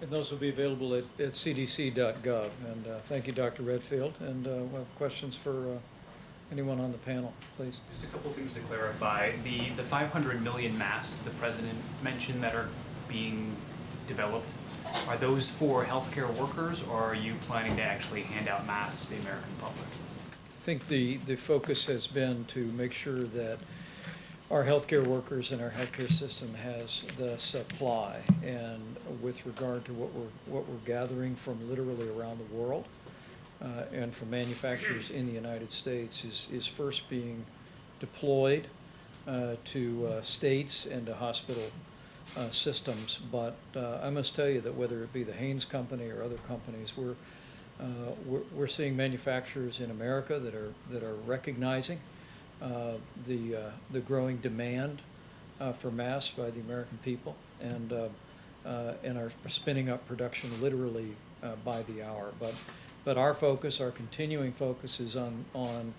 And those will be available at cdc.gov. And thank you, Dr. Redfield. And we'll have questions for anyone on the panel, please. Just a couple things to clarify. The 500 million masks the president mentioned that are being developed, are those for healthcare workers, or are you planning to actually hand out masks to the American public? I think the focus has been to make sure that our healthcare workers and our healthcare system has the supply. And with regard to what we're gathering from literally around the world, and from manufacturers in the United States, is first being deployed to states and to hospital systems. But I must tell you that whether it be the Haynes Company or other companies, we're seeing manufacturers in America that are recognizing the growing demand for masks by the American people, and are spinning up production literally by the hour. But our focus, our continuing focus, is on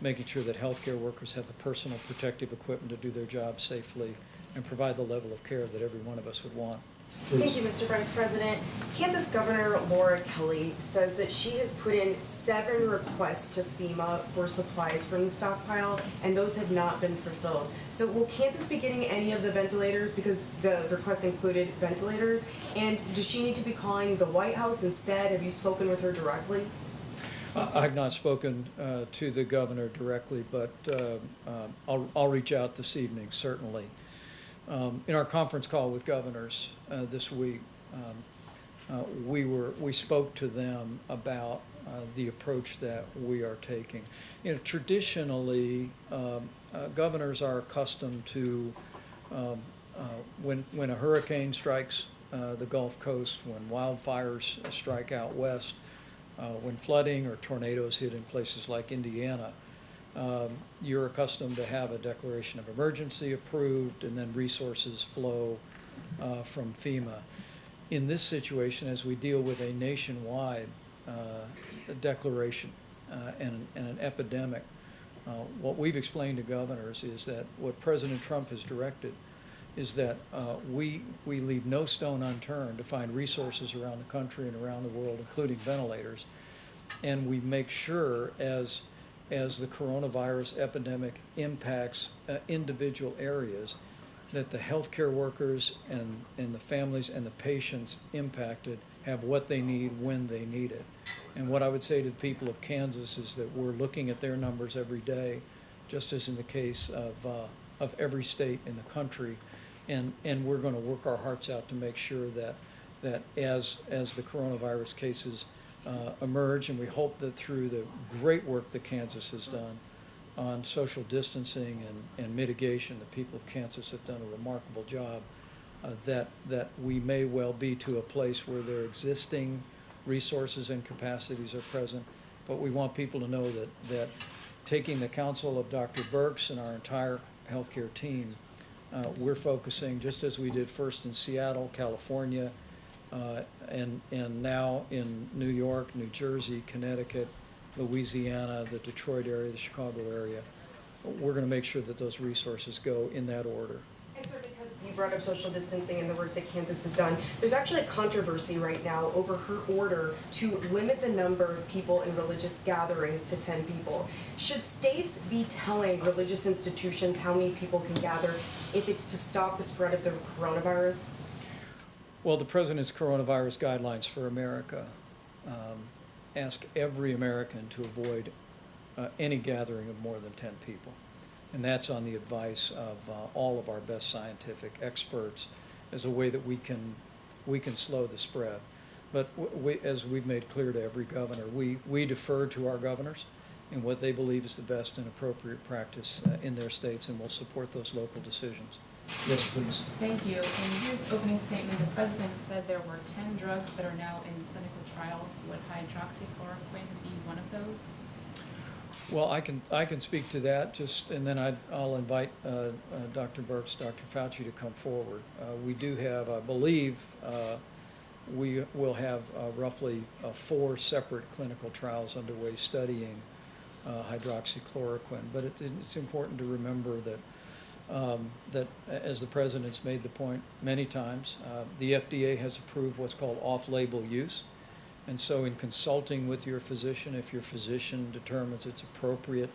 making sure that healthcare workers have the personal protective equipment to do their jobs safely and provide the level of care that every one of us would want. Thank you, Mr. Vice President. Kansas Governor Laura Kelly says that she has put in 7 requests to FEMA for supplies from the stockpile, and those have not been fulfilled. So will Kansas be getting any of the ventilators, because the request included ventilators? And does she need to be calling the White House instead? Have you spoken with her directly? I've not spoken to the governor directly, but I'll reach out this evening, certainly. In our conference call with governors this week, we spoke to them about the approach that we are taking. You know, traditionally, governors are accustomed to when a hurricane strikes the Gulf Coast, when wildfires strike out west, when flooding or tornadoes hit in places like Indiana. You're accustomed to have a declaration of emergency approved, and then resources flow from FEMA. In this situation, as we deal with a nationwide declaration and an epidemic, what we've explained to governors is that what President Trump has directed is that we leave no stone unturned to find resources around the country and around the world, including ventilators, and we make sure as the coronavirus epidemic impacts individual areas, that the healthcare workers and the families and the patients impacted have what they need when they need it. And what I would say to the people of Kansas is that we're looking at their numbers every day, just as in the case of every state in the country, and we're going to work our hearts out to make sure that as the coronavirus cases emerge, and we hope that through the great work that Kansas has done on social distancing and mitigation, the people of Kansas have done a remarkable job, that we may well be to a place where their existing resources and capacities are present. But we want people to know that taking the counsel of Dr. Birx and our entire healthcare team, we're focusing, just as we did first in Seattle, California, and now in New York, New Jersey, Connecticut, Louisiana, the Detroit area, the Chicago area. We're going to make sure that those resources go in that order. And so, because you brought up social distancing and the work that Kansas has done, there's actually a controversy right now over her order to limit the number of people in religious gatherings to 10 people. Should states be telling religious institutions how many people can gather if it's to stop the spread of the coronavirus? Well, the President's coronavirus guidelines for America ask every American to avoid any gathering of more than 10 people. And that's on the advice of all of our best scientific experts as a way that we can slow the spread. But as we've made clear to every governor, we defer to our governors in what they believe is the best and appropriate practice in their states, and we'll support those local decisions. Yes, please. Thank you. In his opening statement, the President said there were 10 drugs that are now in clinical trials. Would hydroxychloroquine be one of those? Well, I can speak to that, and then I'll invite Dr. Birx, Dr. Fauci to come forward. We do have, I believe, we will have roughly 4 separate clinical trials underway studying hydroxychloroquine. But it's important to remember that that, as the President's made the point many times, the FDA has approved what's called off-label use. And so in consulting with your physician, if your physician determines it's appropriate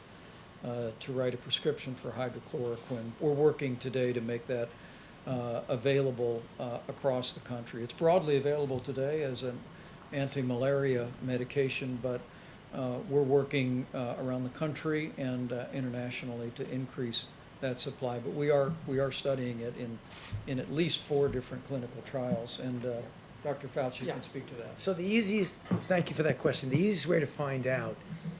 to write a prescription for hydrochloroquine, we're working today to make that available across the country. It's broadly available today as an anti-malaria medication, but we're working around the country and internationally to increase that supply. But we are studying it in at least 4 different clinical trials, and Dr. Fauci can speak to that. So the easiest, thank you for that question. The easiest way to find out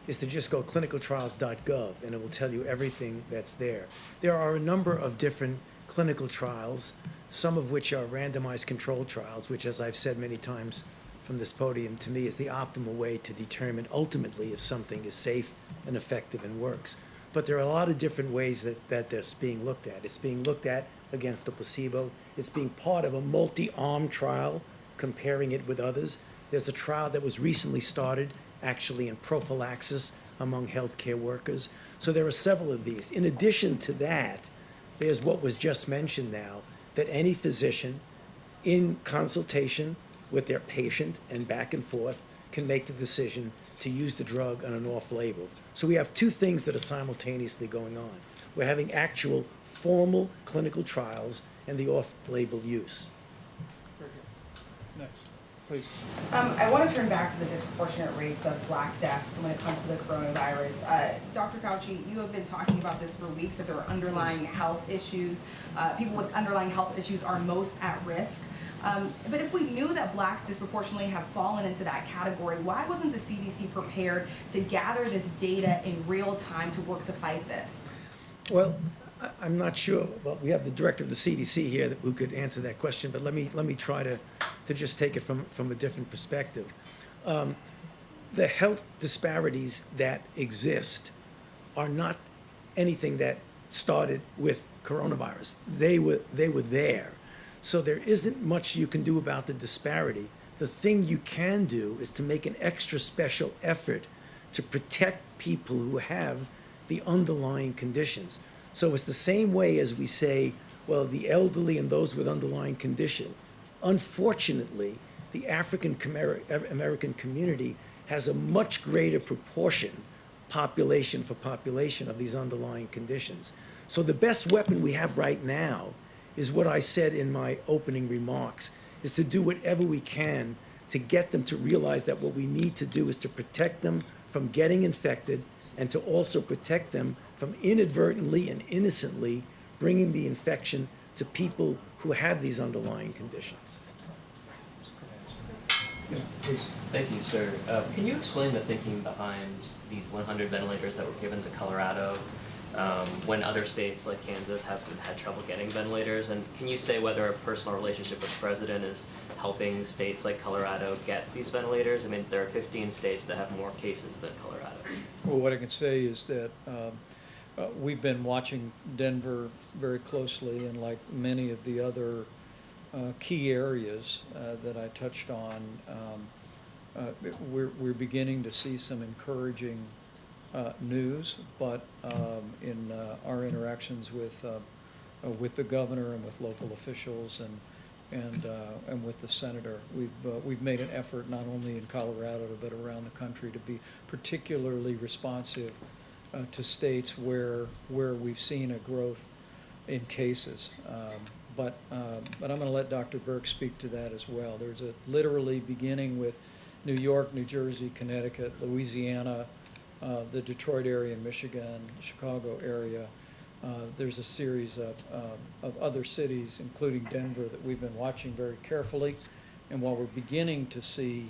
is to just go clinicaltrials.gov, and it will tell you everything that's there. There are a number of different clinical trials, some of which are randomized controlled trials, which, as I've said many times from this podium, to me is the optimal way to determine ultimately if something is safe and effective and works. But there are a lot of different ways that that's being looked at. It's being looked at against the placebo. It's being part of a multi-arm trial, comparing it with others. There's a trial that was recently started, actually in prophylaxis among healthcare workers. So there are several of these. In addition to that, there's what was just mentioned now, that any physician in consultation with their patient and back and forth, can make the decision to use the drug on an off-label. So we have two things that are simultaneously going on. We're having actual formal clinical trials and the off-label use. Next, please. I want to turn back to the disproportionate rates of Black deaths when it comes to the coronavirus. Dr. Fauci, you have been talking about this for weeks, that there are underlying health issues. People with underlying health issues are most at risk. But if we knew that Blacks disproportionately have fallen into that category, why wasn't the CDC prepared to gather this data in real time to work to fight this? Well, I'm not sure. Well, we have the director of the CDC here who could answer that question, but let me try to just take it from a different perspective. The health disparities that exist are not anything that started with coronavirus. They were there. So there isn't much you can do about the disparity. The thing you can do is to make an extra special effort to protect people who have the underlying conditions. So it's the same way as we say, well, the elderly and those with underlying condition. Unfortunately, the African American community has a much greater proportion, population for population, of these underlying conditions. So the best weapon we have right now is what I said in my opening remarks, is to do whatever we can to get them to realize that what we need to do is to protect them from getting infected and to also protect them from inadvertently and innocently bringing the infection to people who have these underlying conditions. Thank you, sir. Can you explain the thinking behind these 100 ventilators that were given to Colorado when other states like Kansas have had trouble getting ventilators? And can you say whether a personal relationship with the president is helping states like Colorado get these ventilators? I mean, there are 15 states that have more cases than Colorado. Well, what I can say is that we've been watching Denver very closely, and like many of the other key areas that I touched on, we're beginning to see some encouraging news, but in our interactions with the governor and with local officials and with the senator, we've made an effort not only in Colorado but around the country to be particularly responsive to states where we've seen a growth in cases. But I'm going to let Dr. Burke speak to that as well. There's literally beginning with New York, New Jersey, Connecticut, Louisiana, the Detroit area, Michigan, Chicago area. There's a series of other cities, including Denver, that we've been watching very carefully. And while we're beginning to see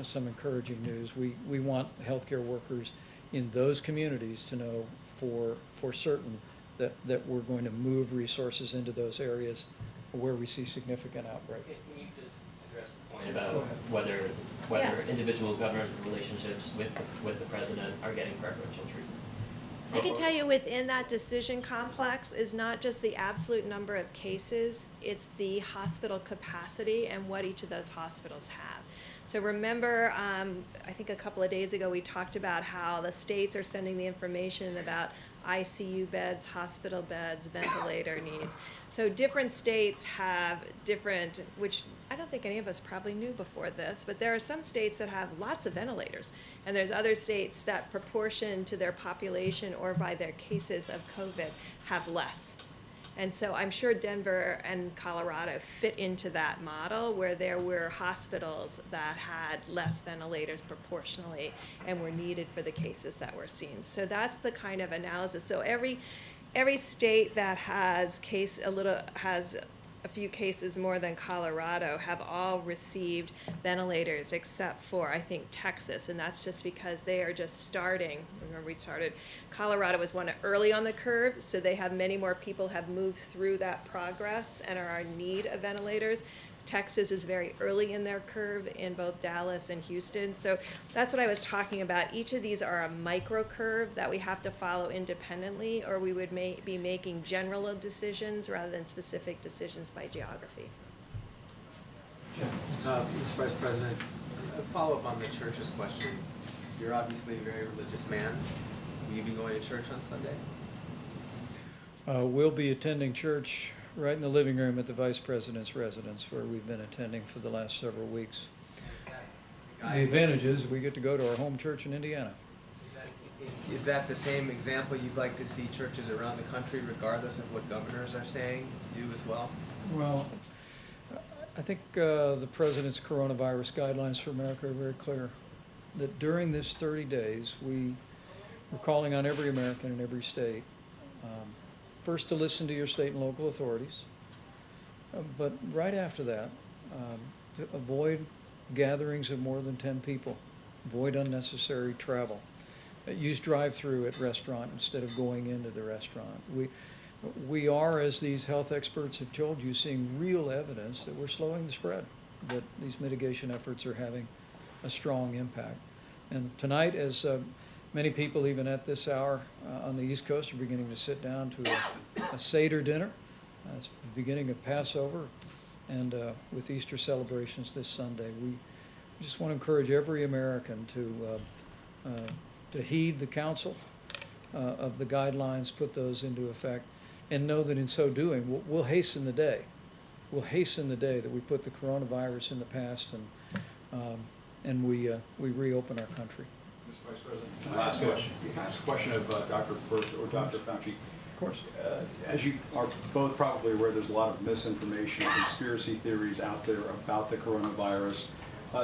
some encouraging news, we want healthcare workers in those communities to know for certain that we're going to move resources into those areas where we see significant outbreak. Can you just address the point about whether individual governors with relationships with the president are getting preferential treatment? I can tell you within that decision complex is not just the absolute number of cases, it's the hospital capacity and what each of those hospitals have. So remember, I think a couple of days ago we talked about how the states are sending the information about ICU beds, hospital beds, ventilator needs. So different states have different, which I don't think any of us probably knew before this, but there are some states that have lots of ventilators, and there's other states that proportion to their population or by their cases of COVID have less. And so I'm sure Denver and Colorado fit into that model where there were hospitals that had less ventilators proportionally and were needed for the cases that were seen. So that's the kind of analysis. So every state that has a few cases more than Colorado have all received ventilators except for, I think, Texas, and that's just because they are just starting. Remember, Colorado was one early on the curve, so they have many more people have moved through that progress and are in need of ventilators. Texas is very early in their curve in both Dallas and Houston. So that's what I was talking about. Each of these are a micro curve that we have to follow independently, or we would be making general decisions rather than specific decisions by geography. Mr. Vice President, a follow-up on the church's question. You're obviously a very religious man. Will you be going to church on Sunday? We'll be attending church right in the living room at the Vice President's residence, where we've been attending for the last several weeks. The advantage is we get to go to our home church in Indiana. Is that the same example you'd like to see churches around the country, regardless of what governors are saying, do as well? Well, I think the President's coronavirus guidelines for America are very clear that during this 30 days, we're calling on every American in every state, first to listen to your state and local authorities, but right after that, to avoid gatherings of more than 10 people, avoid unnecessary travel. Use drive-through at restaurant instead of going into the restaurant. We are, as these health experts have told you, seeing real evidence that we're slowing the spread, that these mitigation efforts are having a strong impact. And tonight, as many people, even at this hour on the East Coast, are beginning to sit down to a Seder dinner. It's the beginning of Passover, and with Easter celebrations this Sunday. We just want to encourage every American to heed the counsel of the guidelines, put those into effect, and know that in so doing, we'll hasten the day. We'll hasten the day that we put the coronavirus in the past and we reopen our country. Mr. Vice President, can I ask a question of Dr. Birx or Dr. Fauci? Of course. As you are both probably aware, there's a lot of misinformation and conspiracy theories out there about the coronavirus.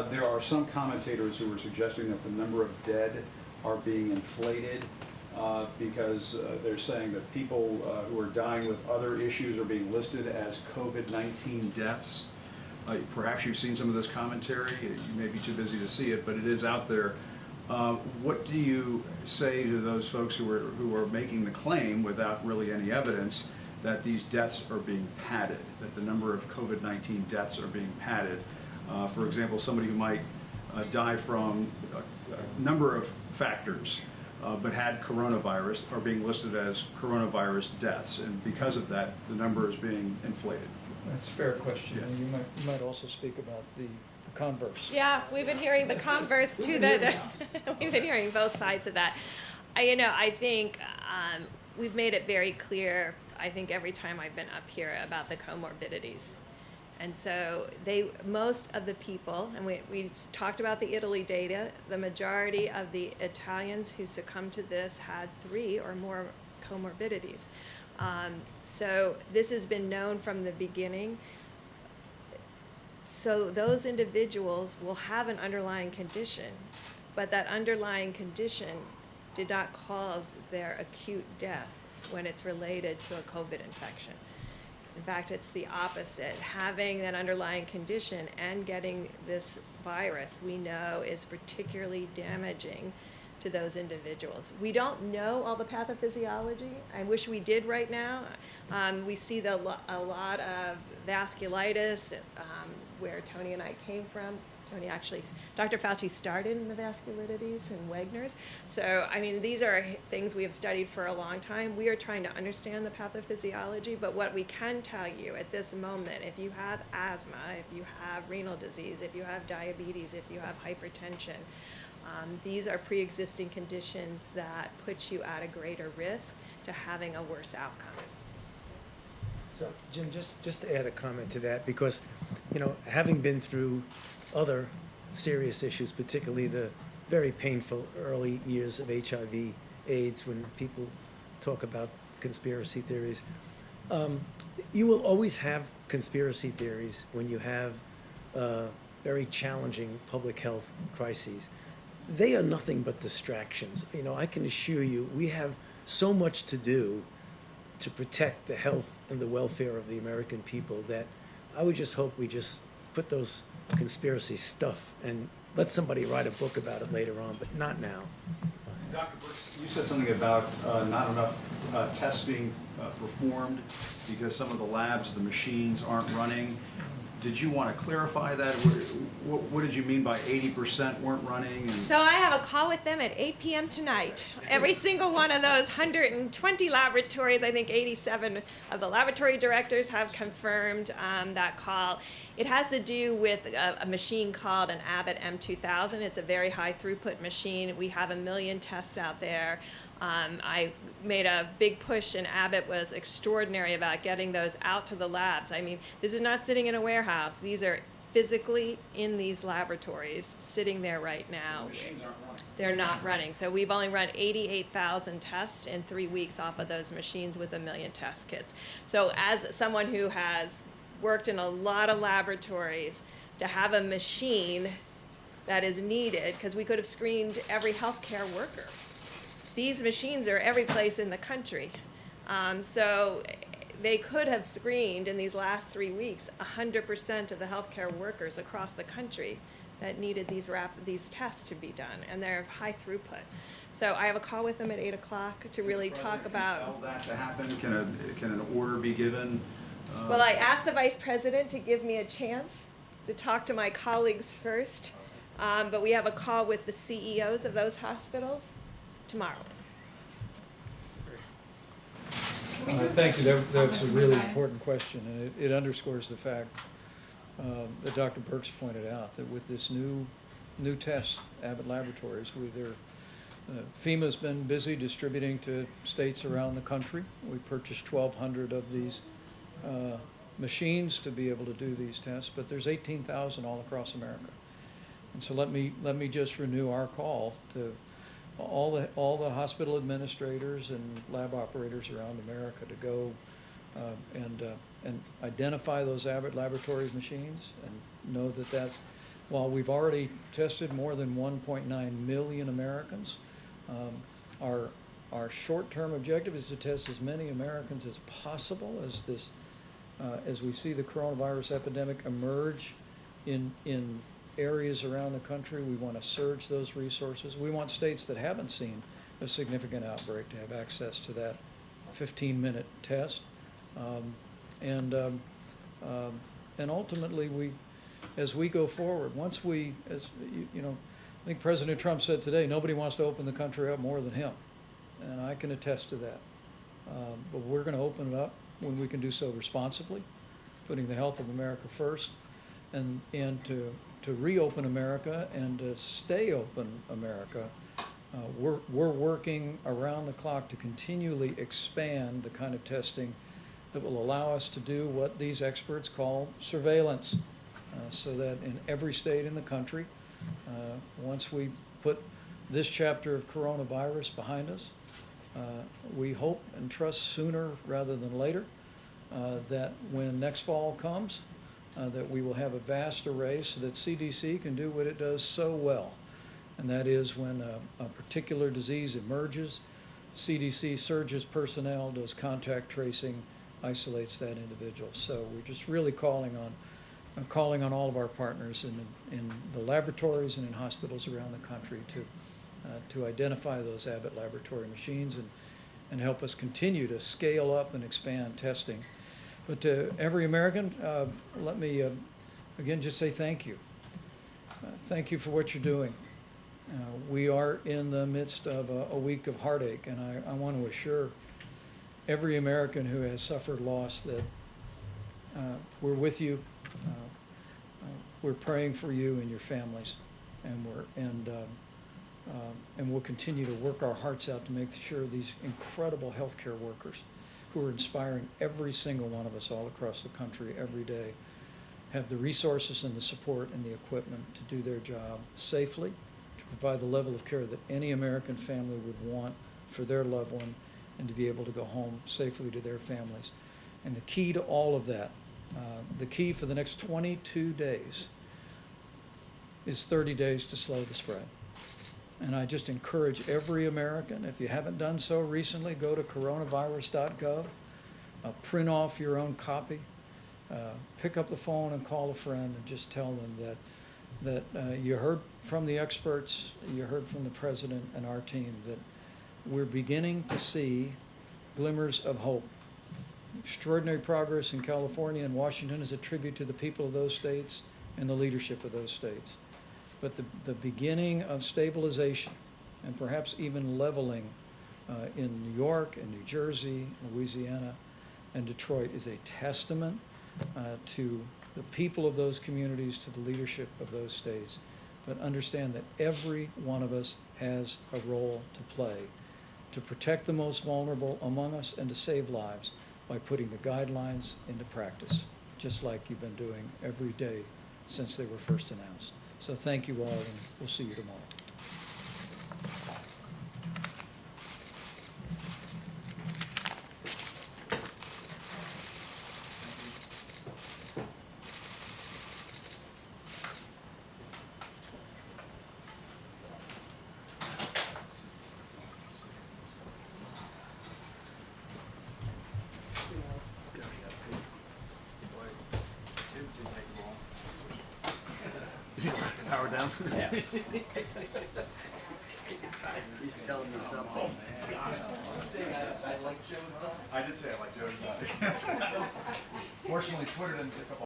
There are some commentators who are suggesting that the number of dead are being inflated because they're saying that people who are dying with other issues are being listed as COVID-19 deaths. Perhaps you've seen some of this commentary. You may be too busy to see it, but it is out there. What do you say to those folks who are making the claim without really any evidence that these deaths are being padded, that the number of COVID-19 deaths are being padded? For example, somebody who might die from a number of factors but had coronavirus are being listed as coronavirus deaths, and because of that, the number is being inflated. That's a fair question. Yeah. And you might also speak about the converse. Yeah, we've been hearing the converse too. We've been hearing both sides of that. I think we've made it very clear, I think every time I've been up here, about the comorbidities. And so most of the people, and we talked about the Italy data, the majority of the Italians who succumbed to this had 3 or more comorbidities. So this has been known from the beginning. So those individuals will have an underlying condition, but that underlying condition did not cause their acute death when it's related to a COVID infection. In fact, it's the opposite. Having that underlying condition and getting this virus, we know, is particularly damaging to those individuals. We don't know all the pathophysiology. I wish we did right now. We see a lot of vasculitis, where Tony and I came from. Tony actually, Dr. Fauci started in the vasculitides and Wagner's. So, these are things we have studied for a long time. We are trying to understand the pathophysiology, but what we can tell you at this moment, if you have asthma, if you have renal disease, if you have diabetes, if you have hypertension, these are pre-existing conditions that put you at a greater risk to having a worse outcome. So, Jim, just to add a comment to that, because, having been through other serious issues, particularly the very painful early years of HIV, AIDS, when people talk about conspiracy theories, you will always have conspiracy theories when you have very challenging public health crises. They are nothing but distractions. I can assure you, we have so much to do to protect the health and the welfare of the American people that I would just hope we just put those conspiracy stuff and let somebody write a book about it later on, but not now. Dr. Birx, you said something about not enough tests being performed because some of the labs, the machines aren't running. Did you want to clarify that? What did you mean by 80% weren't running? So I have a call with them at 8 p.m. tonight. Every single one of those 120 laboratories, I think 87 of the laboratory directors have confirmed that call. It has to do with a machine called an Abbott M2000. It's a very high throughput machine. We have 1 million tests out there. I made a big push, and Abbott was extraordinary about getting those out to the labs. I mean, this is not sitting in a warehouse. These are physically in these laboratories, sitting there right now. The machines aren't running. They're not running. So we've only run 88,000 tests in 3 weeks off of those machines with 1 million test kits. So as someone who has worked in a lot of laboratories, to have a machine that is needed, because we could have screened every healthcare worker. These machines are every place in the country. So they could have screened in these last 3 weeks 100% of the healthcare workers across the country that needed these tests to be done, and they're high throughput. So I have a call with them at 8 o'clock to really talk about. Can you tell that to happen? Can an order be given? Well, I asked the Vice President to give me a chance to talk to my colleagues first, but we have a call with the CEOs of those hospitals tomorrow. Thank you. That's a really important question, and it underscores the fact that Dr. Birx pointed out, that with this new test, Abbott Laboratories, FEMA's been busy distributing to states around the country. We purchased 1,200 of these machines to be able to do these tests, but there's 18,000 all across America. And so let me just renew our call to all the hospital administrators and lab operators around America to go and identify those Abbott Laboratories machines, and know that while we've already tested more than 1.9 million Americans, our short-term objective is to test as many Americans as possible as we see the coronavirus epidemic emerge in areas around the country. We want to surge those resources. We want states that haven't seen a significant outbreak to have access to that 15-minute test. And ultimately, as we go forward, I think President Trump said today, nobody wants to open the country up more than him, and I can attest to that. But we're going to open it up when we can do so responsibly, putting the health of America first, and to reopen America and to stay open America. We're working around the clock to continually expand the kind of testing that will allow us to do what these experts call surveillance, so that in every state in the country, once we put this chapter of coronavirus behind us, we hope and trust sooner rather than later that when next fall comes, that we will have a vast array so that CDC can do what it does so well. And that is, when a particular disease emerges, CDC surges personnel, does contact tracing, isolates that individual. So we're just really calling on all of our partners in the laboratories and in hospitals around the country to identify those Abbott Laboratory machines and help us continue to scale up and expand testing. But to every American, let me again just say thank you. Thank you for what you're doing. We are in the midst of a week of heartache, and I want to assure every American who has suffered loss that we're with you. We're praying for you and your families, and we'll continue to work our hearts out to make sure these incredible healthcare workers, who are inspiring every single one of us all across the country every day, have the resources and the support and the equipment to do their job safely, to provide the level of care that any American family would want for their loved one, and to be able to go home safely to their families. And the key to all of that, the key for the next 22 days is 30 days to slow the spread. And I just encourage every American, if you haven't done so recently, go to coronavirus.gov, print off your own copy, pick up the phone and call a friend and just tell them that you heard from the experts, you heard from the president and our team, that we're beginning to see glimmers of hope. Extraordinary progress in California and Washington is a tribute to the people of those states and the leadership of those states. But the beginning of stabilization and perhaps even leveling in New York and New Jersey, Louisiana, and Detroit is a testament to the people of those communities, to the leadership of those states. But understand that every one of us has a role to play to protect the most vulnerable among us and to save lives by putting the guidelines into practice, just like you've been doing every day since they were first announced. So thank you all, and we'll see you tomorrow. Power down? Yeah. He's telling me something. I like Joe and Sonic. I did say I like Joe and Sonic. Fortunately, Twitter didn't pick up